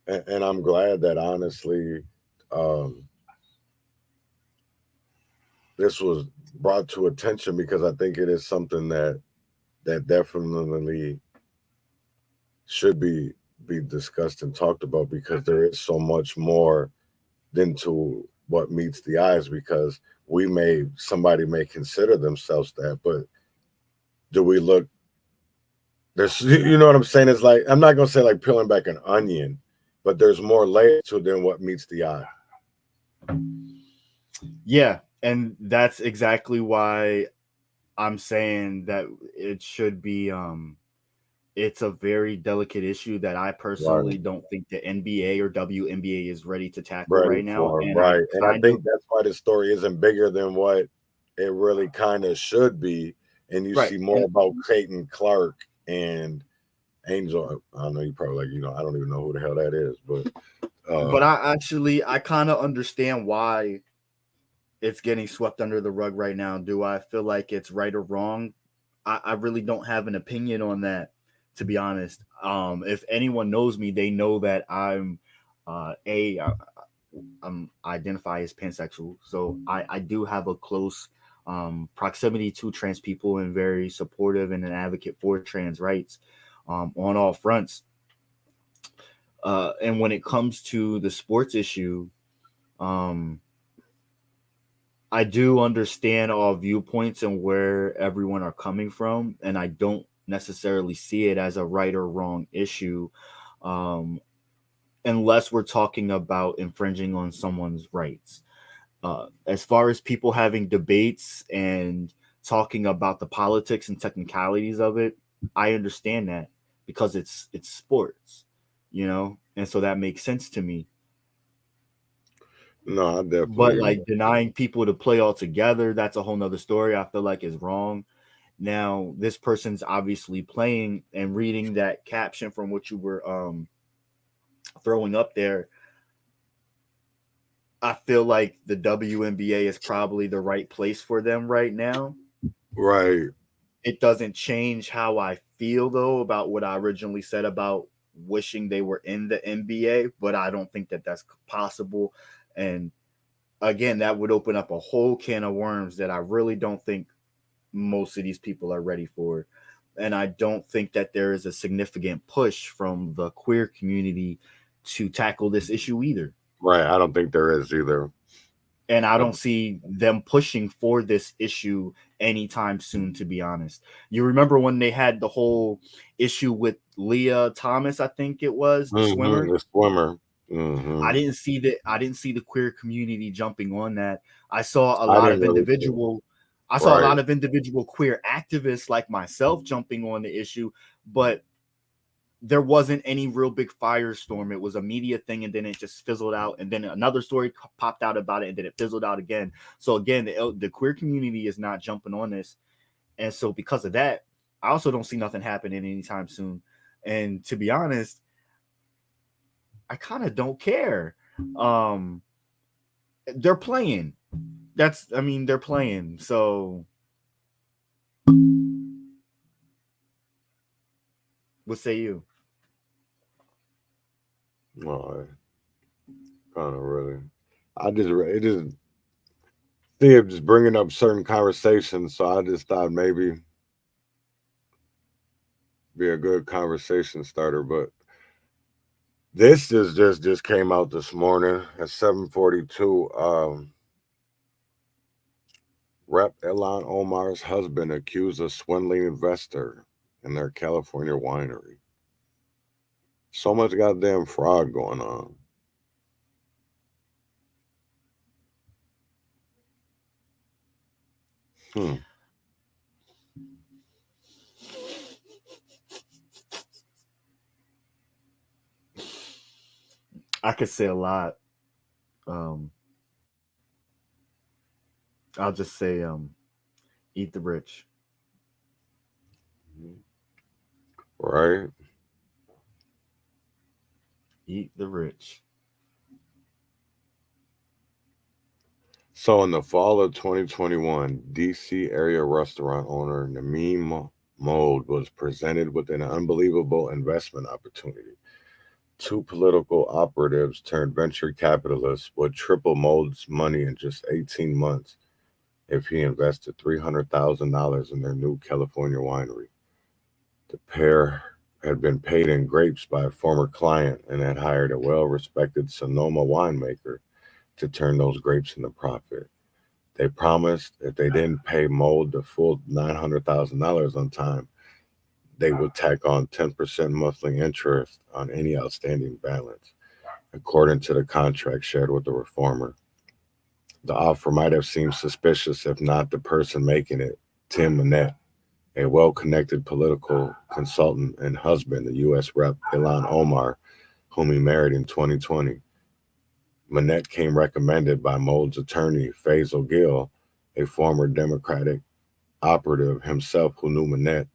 And I'm glad that, honestly, this was brought to attention, because I think it is something that definitely should be discussed and talked about, because there is so much more than to what meets the eyes. Because somebody may consider themselves that, but do we look? There's, you know what I'm saying? It's like, I'm not gonna say like peeling back an onion, but there's more layers to it than what meets the eye. Yeah, And that's exactly why I'm saying that it should be it's a very delicate issue that I personally don't think the NBA or WNBA is ready to tackle right now. And right. And I think that's why the story isn't bigger than what it really kind of should be. And you see more about Clayton Clark and Angel. I know you probably like, I don't even know who the hell that is, but I kind of understand why it's getting swept under the rug right now. Do I feel like it's right or wrong? I really don't have an opinion on that, to be honest. If anyone knows me, they know that I'm identify as pansexual, so I do have a close proximity to trans people and very supportive and an advocate for trans rights on all fronts. And when it comes to the sports issue, I do understand all viewpoints and where everyone are coming from, and I don't necessarily see it as a right or wrong issue, unless we're talking about infringing on someone's rights. As far as people having debates and talking about the politics and technicalities of it, I understand that because it's sports, and so that makes sense to me. No, I definitely. But like denying people to play altogether, that's a whole nother story. I feel like is wrong. Now, this person's obviously playing, and reading that caption from what you were throwing up there, I feel like the WNBA is probably the right place for them right now. Right. It doesn't change how I feel, though, about what I originally said about wishing they were in the NBA, but I don't think that that's possible. And again, that would open up a whole can of worms that I really don't think most of these people are ready for. And I don't think that there is a significant push from the queer community to tackle this issue either. Right. I don't think there is either. And I don't see them pushing for this issue anytime soon, to be honest. You remember when they had the whole issue with Leah Thomas, I think it was, the swimmer? The swimmer. Mm-hmm. I didn't see the queer community jumping on that. I saw a lot of individual queer activists like myself jumping on the issue, but there wasn't any real big firestorm. It was a media thing, and then it just fizzled out. And then another story popped out about it, and then it fizzled out again. So again, the queer community is not jumping on this. And so because of that, I also don't see nothing happening anytime soon. And to be honest, I kind of don't care. They're playing. They're playing. So what say you? Well, kind of really. It just Steve just bringing up certain conversations, so I just thought maybe be a good conversation starter. But this just came out this morning at 7:42. Rep. Ilhan Omar's husband accused a swindling investor in their California winery. So much goddamn fraud going on. I could say a lot. I'll just say eat the rich. Right. Eat the rich. So in the fall of 2021, DC area restaurant owner Nameem Mold was presented with an unbelievable investment opportunity. Two political operatives turned venture capitalists would triple Mold's money in just 18 months if he invested $300,000 in their new California winery. The pair had been paid in grapes by a former client and had hired a well-respected Sonoma winemaker to turn those grapes into profit. They promised if they didn't pay Mold the full $900,000 on time, they would tack on 10% monthly interest on any outstanding balance, according to the contract shared with the reformer. The offer might have seemed suspicious if not the person making it, Tim Manette, a well-connected political consultant and husband of U.S. Rep. Ilhan Omar, whom he married in 2020. Manette came recommended by Mold's attorney, Faisal Gill, a former Democratic operative himself who knew Manette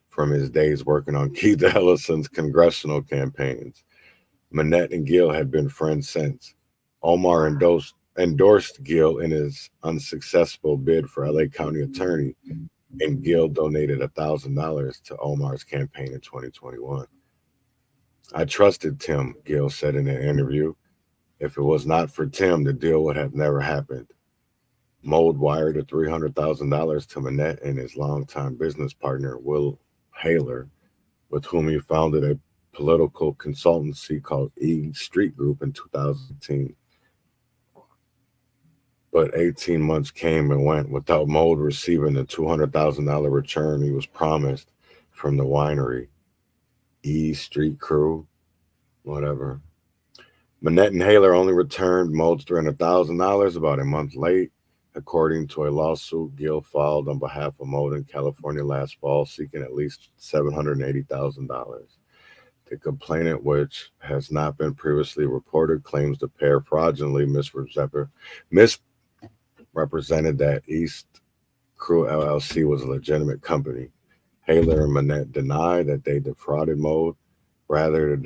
from his days working on Keith Ellison's congressional campaigns. Manette and Gill had been friends since. Omar endorsed Gill in his unsuccessful bid for LA County Attorney, and Gill donated $1,000 to Omar's campaign in 2021. I trusted Tim, Gill said in an interview. If it was not for Tim, the deal would have never happened. Mold wired $300,000 to Manette and his longtime business partner, Will Haler, with whom he founded a political consultancy called E Street Group in 2010. But 18 months came and went without Mold receiving the $200,000 return he was promised from the winery. E Street Crew, whatever. Manette and Haler only returned Mold's $300,000 about a month late, according to a lawsuit Gill filed on behalf of Mold in California last fall, seeking at least $780,000. The complainant, which has not been previously reported, claims the pair fraudulently misrepresented that East Crew LLC was a legitimate company. Haler and Manette deny that they defrauded Mold. Rather,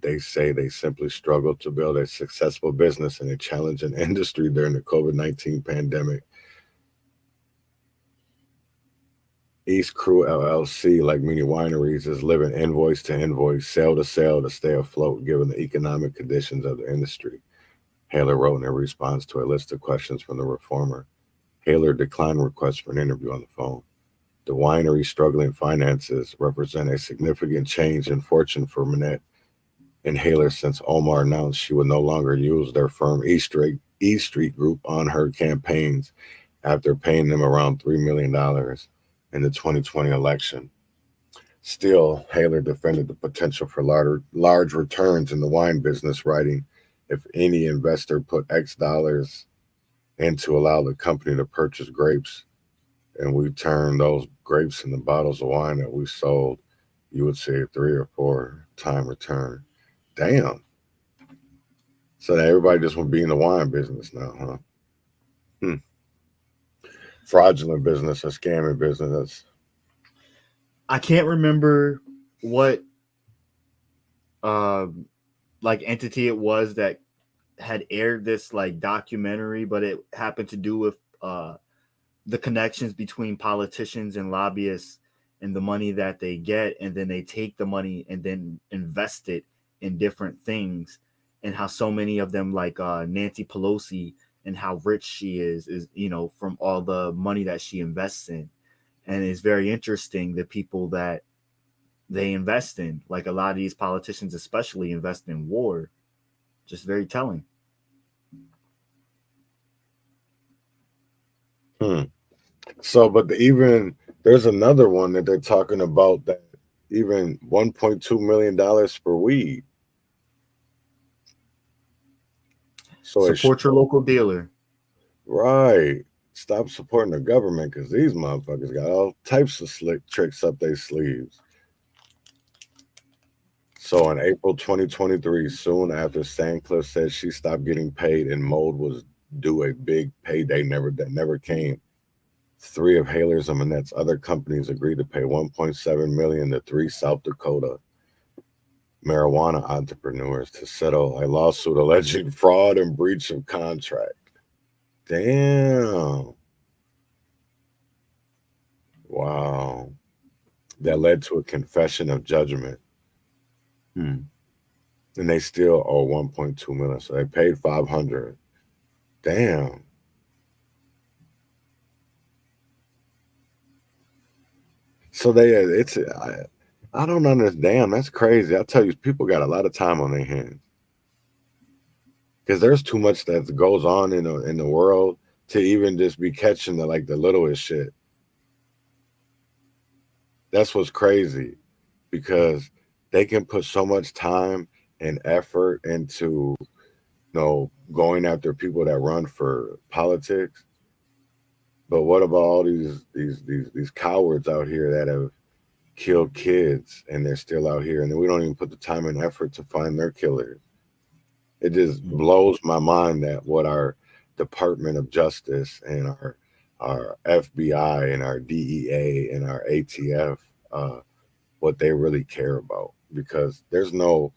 they say they simply struggled to build a successful business in a challenging industry during the COVID-19 pandemic. East Crew LLC, like many wineries, is living invoice to invoice, sale to sale to stay afloat given the economic conditions of the industry. Haler wrote in a response to a list of questions from the reformer. Haler declined requests for an interview on the phone. The winery's struggling finances represent a significant change in fortune for Manette and Haler since Omar announced she would no longer use their firm E Street Group on her campaigns after paying them around $3 million in the 2020 election. Still, Haler defended the potential for large returns in the wine business, writing, "If any investor put X dollars in to allow the company to purchase grapes, and we turn those grapes into bottles of wine that we sold, you would see a 3 or 4 time return." Damn. So that everybody just want to be in the wine business now, huh? Fraudulent business, a scamming business. I can't remember what like entity it was that had aired this like documentary, but it happened to do with the connections between politicians and lobbyists and the money that they get, and then they take the money and then invest it in different things, and how so many of them, like Nancy Pelosi, and how rich she is from all the money that she invests in. And it's very interesting, the people that they invest in, like a lot of these politicians especially invest in war. Just very telling. So, but even there's another one that they're talking about, that even $1.2 million for weed. So support your local dealer. Right. Stop supporting the government, because these motherfuckers got all types of slick tricks up their sleeves. So in April 2023, soon after Sandcliffe said she stopped getting paid and Mold was due a big payday that never came, 3 of Haler's and Manette's other companies agreed to pay $1.7 million to 3 South Dakota marijuana entrepreneurs to settle a lawsuit alleging fraud and breach of contract. Damn. Wow. That led to a confession of judgment. And they still owe $1.2 million. So they paid $500,000. Damn. So I don't understand. Damn, that's crazy. I tell you, people got a lot of time on their hands, because there's too much that goes on in the world to even just be catching the littlest shit. That's what's crazy, because they can put so much time and effort into going after people that run for politics. But what about all these cowards out here that have killed kids and they're still out here, and then we don't even put the time and effort to find their killers? It just blows my mind that what our Department of Justice and our FBI and our DEA and our ATF, what they really care about, because there's no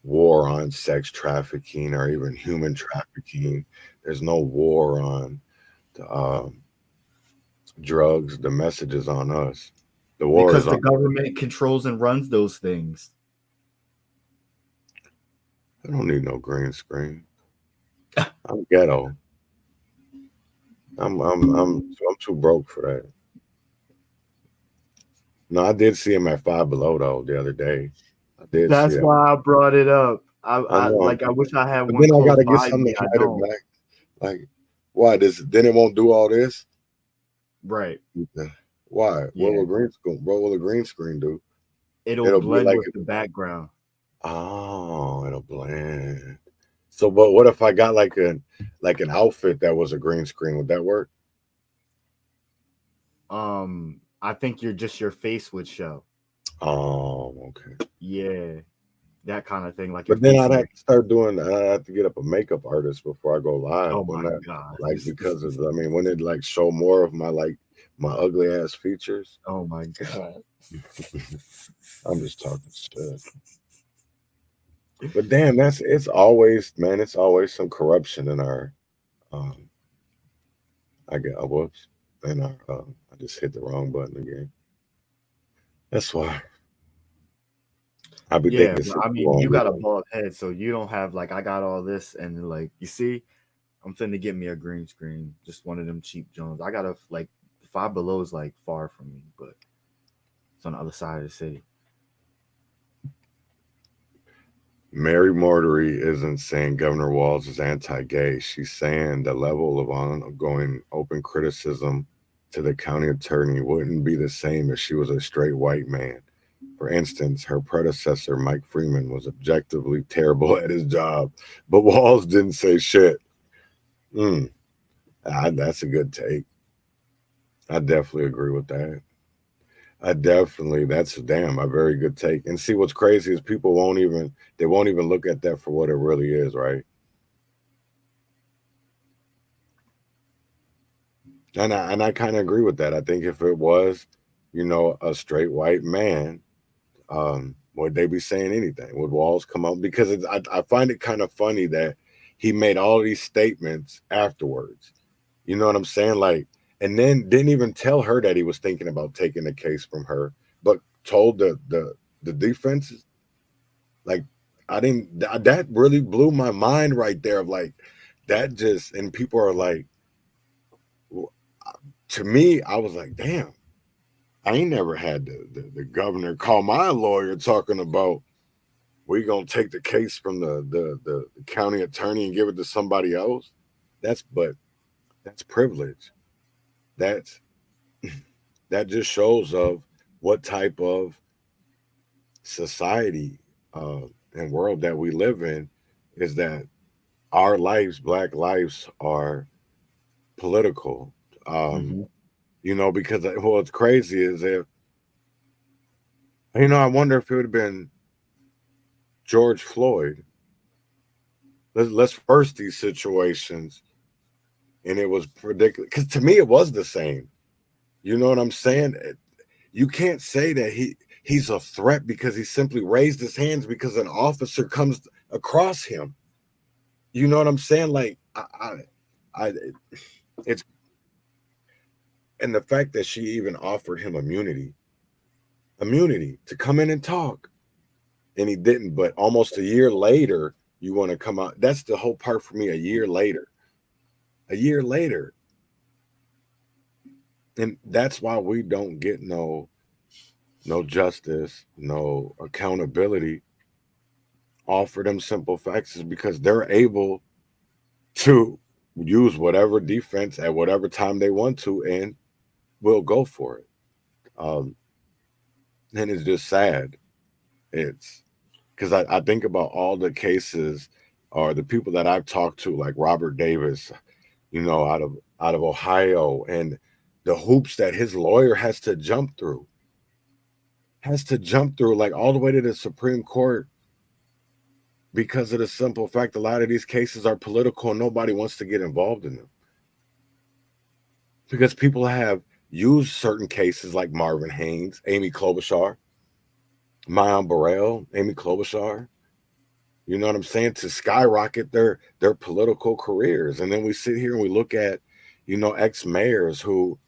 war on sex trafficking or even human trafficking. There's no war on drugs. The message is on us. The war because is on the government controls and runs those things. I don't need no green screen. I'm ghetto. I'm too broke for that. No, I did see him at Five Below though the other day. I did. That's see that. why I brought it up. I know. I wish I had But one then I close gotta get by something me. to I hide it don't. back. Like, why? Then it won't do all this. Right. Why? Yeah. What will a green screen do? It'll be blend like with the background. Oh, it'll blend. So, but what if I got like an outfit that was a green screen? Would that work? I think your face would show. Oh, okay. Yeah, that kind of thing. Like, But then I'd have to start doing. I'd have to get up a makeup artist before I go live. Oh my God! Like, because of when it like show more of my ugly ass features. Oh my God! I'm just talking shit. But damn, it's always some corruption in our. Whoops, and I just hit the wrong button again. That's why. I be Yeah, thinking. but I mean, you got a bald head, so you don't have like I got all this, and like you see, I'm finna get me a green screen, just one of them cheap Jones. I gotta like Five Below is like far from me, but it's on the other side of the city. Mary Mortery isn't saying Governor Walz is anti-gay. She's saying the level of ongoing open criticism to the county attorney wouldn't be the same if she was a straight white man. For instance, her predecessor, Mike Freeman, was objectively terrible at his job, but Walz didn't say shit. That's a good take. I definitely agree with that. That's a very good take. And see, what's crazy is people won't even look at that for what it really is, right? And I kind of agree with that. I think if it was, a straight white man, would they be saying anything? Would Walz come out? Because I find it kind of funny that he made all these statements afterwards. You know what I'm saying? Like, and then didn't even tell her that he was thinking about taking the case from her, but told the defenses. Like, that really blew my mind right there. Of like, that just, and people are like, to me, I was like, damn, I ain't never had the governor call my lawyer talking about we gonna take the case from the county attorney and give it to somebody else. That's privilege. That just shows of what type of society and world that we live in, is that our lives, Black lives, are political. Because what's crazy is if I wonder if it would have been George Floyd. Let's first these situations, and it was ridiculous because to me it was the same. You know what I'm saying? You can't say that he's a threat because he simply raised his hands because an officer comes across him. You know what I'm saying? Like it's, and the fact that she even offered him immunity to come in and talk, and he didn't. But almost a year later, you want to come out. That's the whole part for me. A year later, and that's why we don't get no justice, no accountability. Offer them simple facts is because they're able to use whatever defense at whatever time they want to, and will go for it. And it's just sad. It's because I think about all the cases or the people that I've talked to, like Robert Davis, you know, out of Ohio, and the hoops that his lawyer has to jump through, like all the way to the Supreme Court, because of the simple fact a lot of these cases are political and nobody wants to get involved in them. Because people have used certain cases like Marvin Haynes, Amy Klobuchar, Mayan Burrell, Amy Klobuchar, you know what I'm saying, to skyrocket their political careers. And then we sit here and we look at, you know, ex-mayors who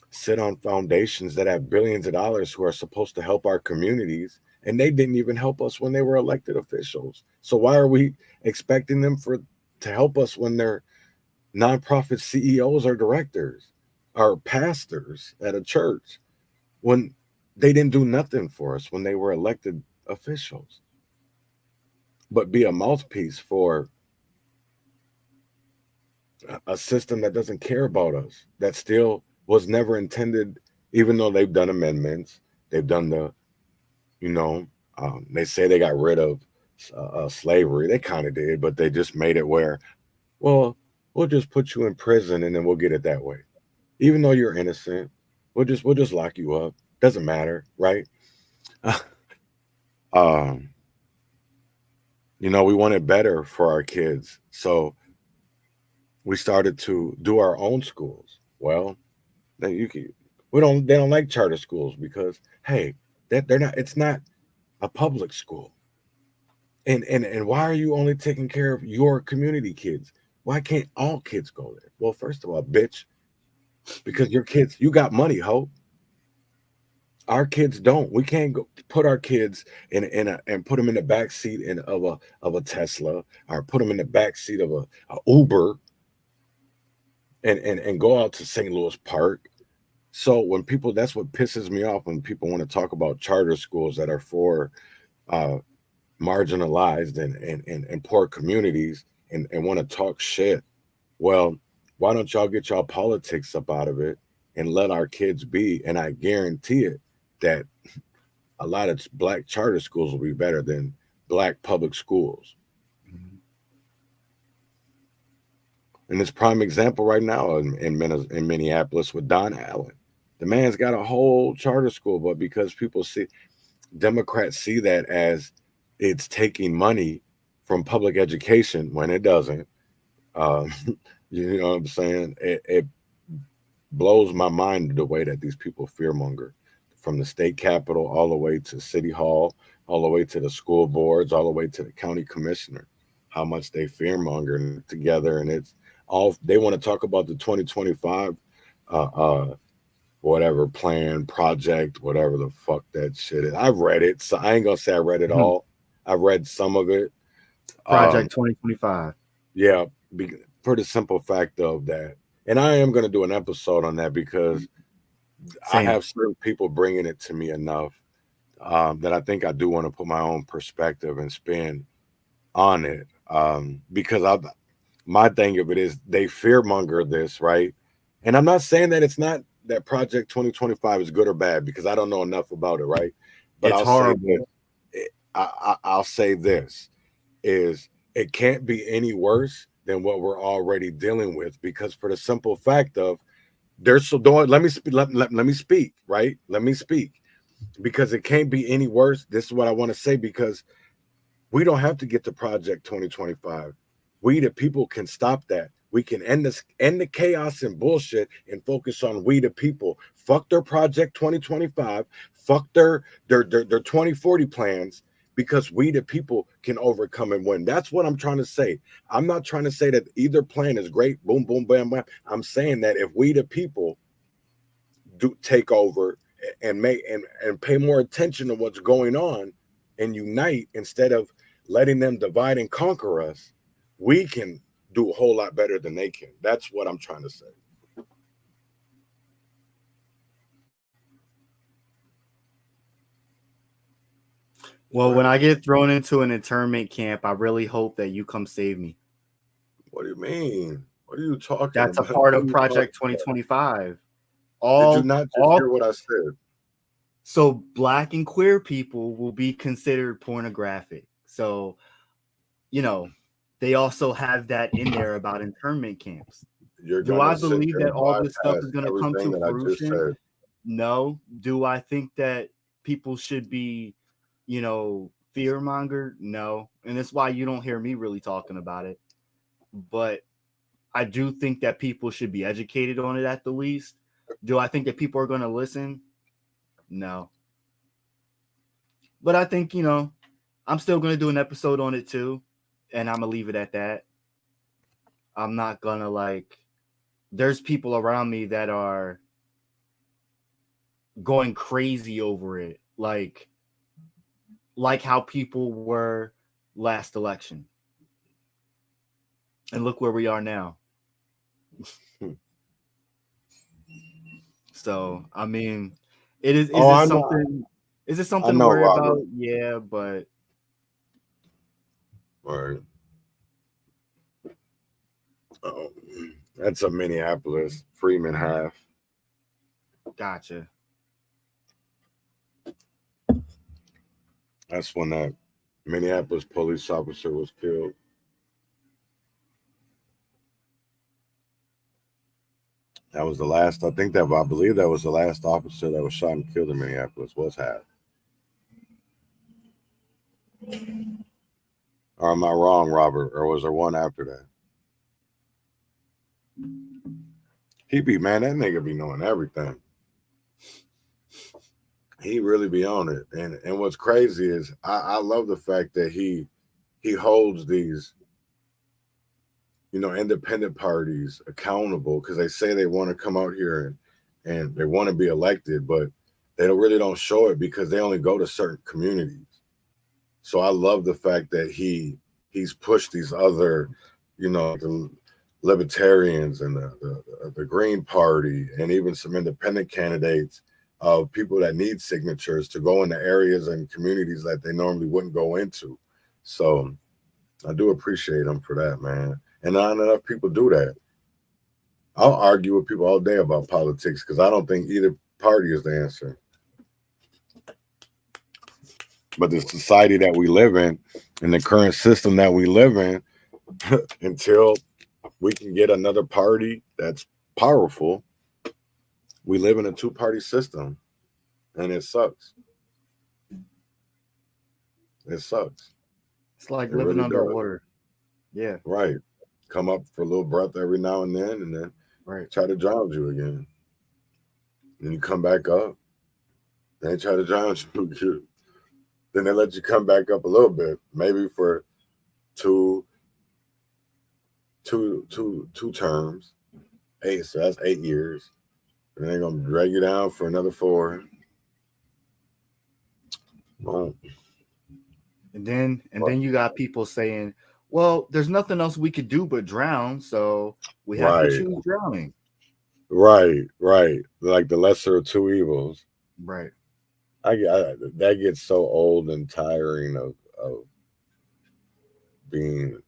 sit on foundations that have billions of dollars who are supposed to help our communities, and they didn't even help us when they were elected officials. So why are we expecting them to help us when they're nonprofit CEOs or directors or pastors at a church, when they didn't do nothing for us when they were elected officials, but be a mouthpiece for a system that doesn't care about us, that still was never intended, even though they've done amendments, they've done the, you know, they say they got rid of slavery. They kind of did, but they just made it where, well, we'll just put you in prison and then we'll get it that way. Even though you're innocent, we'll just lock you up. Doesn't matter, right? You know, we want it better for our kids. So we started to do our own schools. Well, then they don't like charter schools because, hey, it's not a public school. And why are you only taking care of your community kids? Why can't all kids go there? Well, first of all, bitch, because your kids, you got money, ho. Our kids don't. We can't go put our kids and put them in the back seat of a Tesla, or put them in the back seat of a Uber and go out to St. Louis Park. So when people, that's what pisses me off, when people want to talk about charter schools that are for marginalized and poor communities and want to talk shit. Well, why don't y'all get y'all politics up out of it and let our kids be? And I guarantee it that a lot of black charter schools will be better than black public schools. And it's prime example right now in Minneapolis with Don Allen. The man's got a whole charter school, but because people see, Democrats see that as it's taking money from public education when it doesn't. You know what I'm saying? It blows my mind the way that these people fearmonger, from the state capitol all the way to City Hall, all the way to the school boards, all the way to the county commissioner, how much they fearmonger together. And it's all, they want to talk about the 2025 whatever plan, project, whatever the fuck that shit is. I've read it, so I ain't gonna say I read it all. I read some of it. Project 2025. Yeah, for the simple fact of that. And I am gonna do an episode on that because I have certain people bringing it to me enough that I think I do want to put my own perspective and spin on it. Because my thing of it is they fearmonger this, right? And I'm not saying that it's not, that Project 2025 is good or bad, because I don't know enough about it, right? But I'll say this is, it can't be any worse than what we're already dealing with, because for the simple fact of, there's so don't let me speak, right? Let me speak, because it can't be any worse. This is what I want to say, because we don't have to get to Project 2025. We the people can stop that. We can end the chaos and bullshit and focus on we the people. Fuck their Project 2025. Fuck their 2040 plans, because we the people can overcome and win. That's what I'm trying to say. I'm not trying to say that either plan is great. Boom, boom, bam, bam. I'm saying that if we the people do take over and make and pay more attention to what's going on and unite, instead of letting them divide and conquer us, we can do a whole lot better than they can. That's what I'm trying to say. Well, when I get thrown into an internment camp, I really hope that you come save me. What do you mean? What are you talking about? That's a part of Project 2025. Did you not just hear what I said? So black and queer people will be considered pornographic. So, you know, they also have that in there about internment camps. You're Do gonna I sit believe there that and all this stuff bypass is going to come everything to that I just fruition? said. No. Do I think that people should be, fear mongered? No. And that's why you don't hear me really talking about it. But I do think that people should be educated on it at the least. Do I think that people are going to listen? No. But I think, I'm still going to do an episode on it too. And I'm going to leave it at that. I'm not going to there's people around me that are going crazy over it. Like how people were last election. And look where we are now. So, I mean, is it something to worry about? Yeah, but Right. That's a Minneapolis Freeman half. Gotcha. That's when that Minneapolis police officer was killed. That was the last. I believe that was the last officer that was shot and killed in Minneapolis. Was half. Or am I wrong, Robert? Or was there one after that? That nigga be knowing everything. He really be on it. And what's crazy is I love the fact that he holds these, independent parties accountable, because they say they want to come out here and they want to be elected, but they really don't show it because they only go to certain communities. So I love the fact that he's pushed these other, the libertarians and the Green Party and even some independent candidates of people that need signatures to go into areas and communities that they normally wouldn't go into. So I do appreciate him for that, man. And not enough people do that. I'll argue with people all day about politics because I don't think either party is the answer. But the society that we live in and the current system that we live in, until we can get another party that's powerful, we live in a two-party system, and it sucks. It sucks. It's like living underwater. Yeah. Right. Come up for a little breath every now and then try to drown you again. Then you come back up. They try to drown you. Then they let you come back up a little bit, maybe for two terms. 8, so that's 8 years. And they're gonna drag you down for another 4. Boom. And then you got people saying, well, there's nothing else we could do but drown, so we have to choose drowning. Right. Like the lesser of two evils. Right. That gets so old and tiring of being.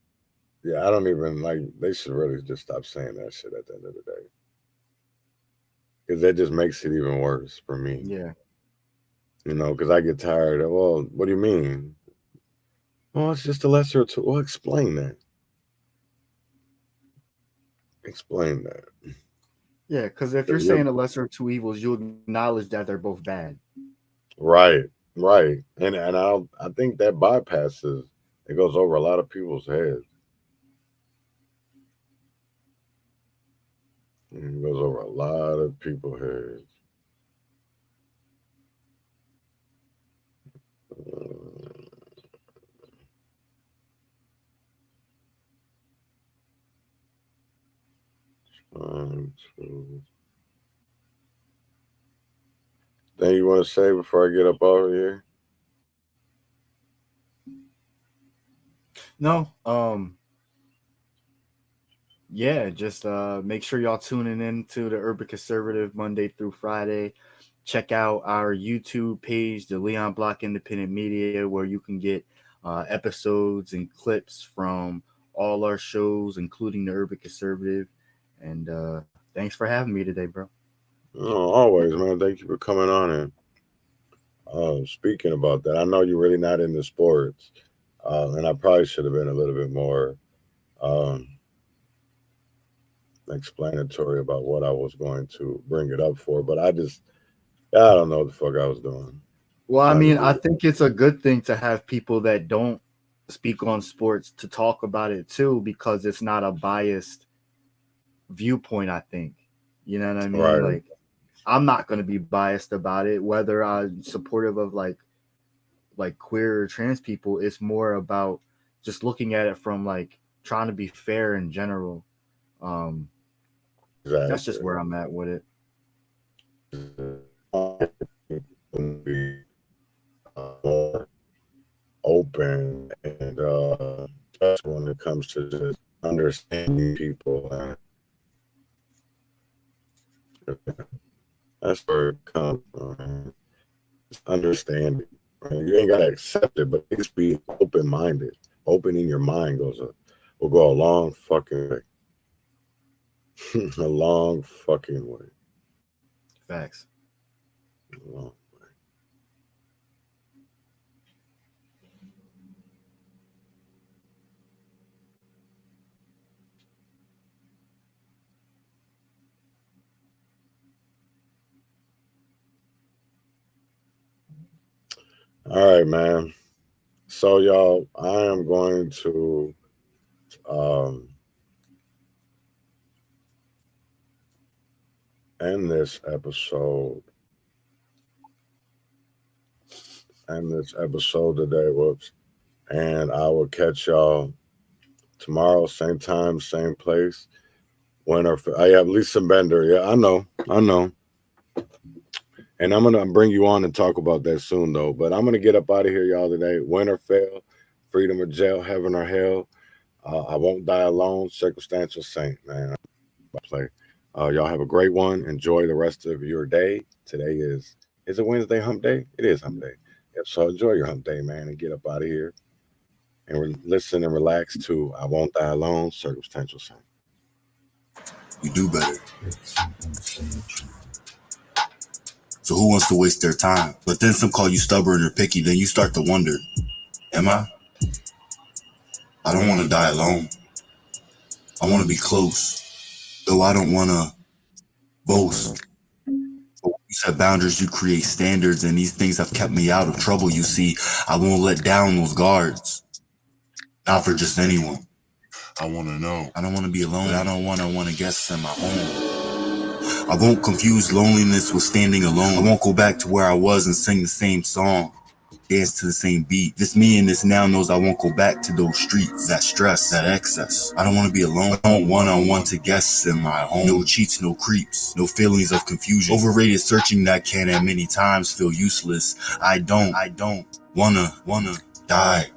Yeah, I don't even like. They should really just stop saying that shit at the end of the day, because that just makes it even worse for me. Yeah. Because I get tired of. Well, what do you mean? Well, it's just a lesser of two. Well, explain that. Explain that. Yeah, because if you're saying a lesser of two evils, you acknowledge that they're both bad. Right. And I think that bypasses. It goes over a lot of people's heads. It goes over a lot of people's heads. Anything you want to say before I get up out of here? No. Yeah, just make sure y'all tuning in to the Urban Conservative Monday through Friday. Check out our YouTube page, the Leon Block Independent Media, where you can get episodes and clips from all our shows, including the Urban Conservative. And thanks for having me today, bro. Oh, always, man. Thank you for coming on. And speaking about that, I know you're really not into sports, and I probably should have been a little bit more explanatory about what I was going to bring it up for, but I don't know what the fuck I was doing. Well, I mean, I think it's a good thing to have people that don't speak on sports to talk about it too, because it's not a biased viewpoint, I think. You know what I mean? Right. Like, I'm not going to be biased about it, whether I'm supportive of like queer or trans people. It's more about just looking at it from like trying to be fair in general. Exactly. That's just where I'm at with it. Be more open and just when it comes to just understanding people, and that's where it comes from. Understanding. Right? You ain't gotta accept it, but just be open-minded. Opening your mind will go a long fucking way. A long fucking way. Facts. A long way. All right, man. So, y'all, I am going to end this episode. Today. Whoops. And I will catch y'all tomorrow, same time, same place. I have Lisa Bender. Yeah, I know. And I'm gonna bring you on and talk about that soon, though. But I'm gonna get up out of here, y'all, today. Win or fail, freedom or jail, heaven or hell. I won't die alone. Circumstantial saint, man. I play. Y'all have a great one. Enjoy the rest of your day. Today is it Wednesday, hump day? It is hump day. Yep, so enjoy your hump day, man, and get up out of here and listen and relax to I Won't Die Alone, Circumstantial Saint. We do better. So who wants to waste their time? But then some call you stubborn or picky, then you start to wonder, am I? I don't want to die alone. I want to be close, though I don't want to boast. But when you set boundaries, you create standards, and these things have kept me out of trouble, you see. I won't let down those guards. Not for just anyone. I want to know. I don't want to be alone. But I don't want to guess in my home. I won't confuse loneliness with standing alone. I won't go back to where I was and sing the same song, dance to the same beat. This me and this now knows I won't go back to those streets, that stress, that excess. I don't want to be alone. I don't want to guess in my home. No cheats, no creeps, no feelings of confusion. Overrated searching that can at many times feel useless. I don't wanna die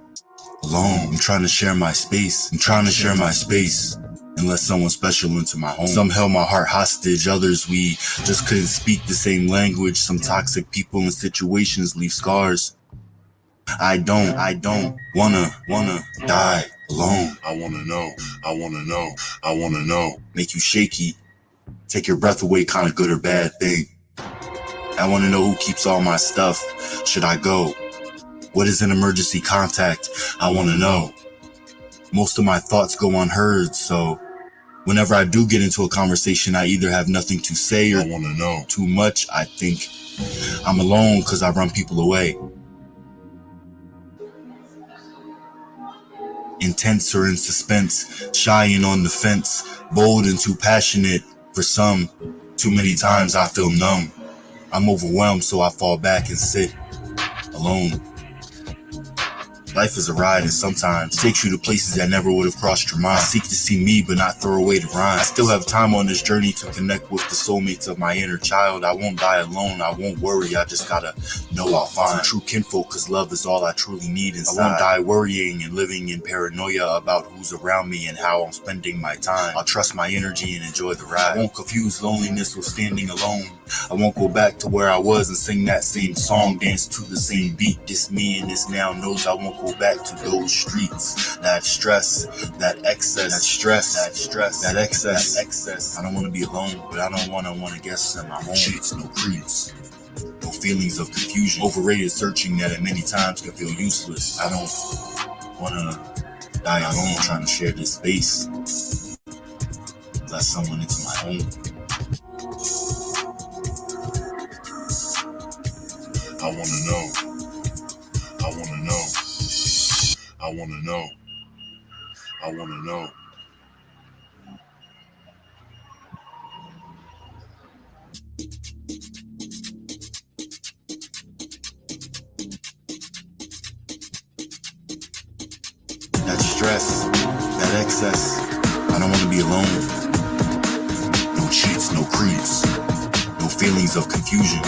alone. I'm trying to share my space. And let someone special into my home. Some held my heart hostage, others we just couldn't speak the same language. Some toxic people and situations leave scars. I don't wanna die alone. I wanna know. Make you shaky, take your breath away, kinda good or bad thing. I wanna know who keeps all my stuff. Should I go? What is an emergency contact? I wanna know. Most of my thoughts go unheard, so whenever I do get into a conversation, I either have nothing to say or I wanna know too much. I think I'm alone because I run people away. Intense or in suspense, shy and on the fence, bold and too passionate for some. Too many times I feel numb. I'm overwhelmed, so I fall back and sit alone. Life is a ride, and sometimes it takes you to places that never would have crossed your mind. Seek to see me, but not throw away the rhyme. I still have time on this journey to connect with the soulmates of my inner child. I won't die alone, I won't worry, I just gotta know I'll find true kinfolk, cause love is all I truly need inside. I won't die worrying and living in paranoia about who's around me and how I'm spending my time. I'll trust my energy and enjoy the ride. I won't confuse loneliness with standing alone. I won't go back to where I was and sing that same song, dance to the same beat. This me and this now knows I won't go back to those streets. That stress, that excess, that excess. I don't want to be alone, but I don't want to guess in my home. Cheats, no creeps, no feelings of confusion. Overrated searching that at many times can feel useless. I don't want to die alone trying to share this space. Let someone into my home. I wanna know. I wanna know. I wanna know. I wanna know. That stress, that excess, I don't want to be alone. No cheats, no creeps, no feelings of confusion.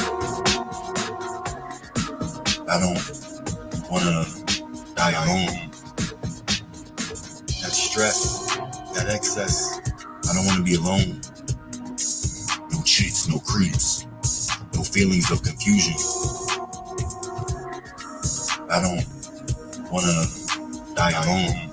I don't want to die alone. That stress, that excess, I don't want to be alone. No cheats, no creeps, no feelings of confusion. I don't want to die alone.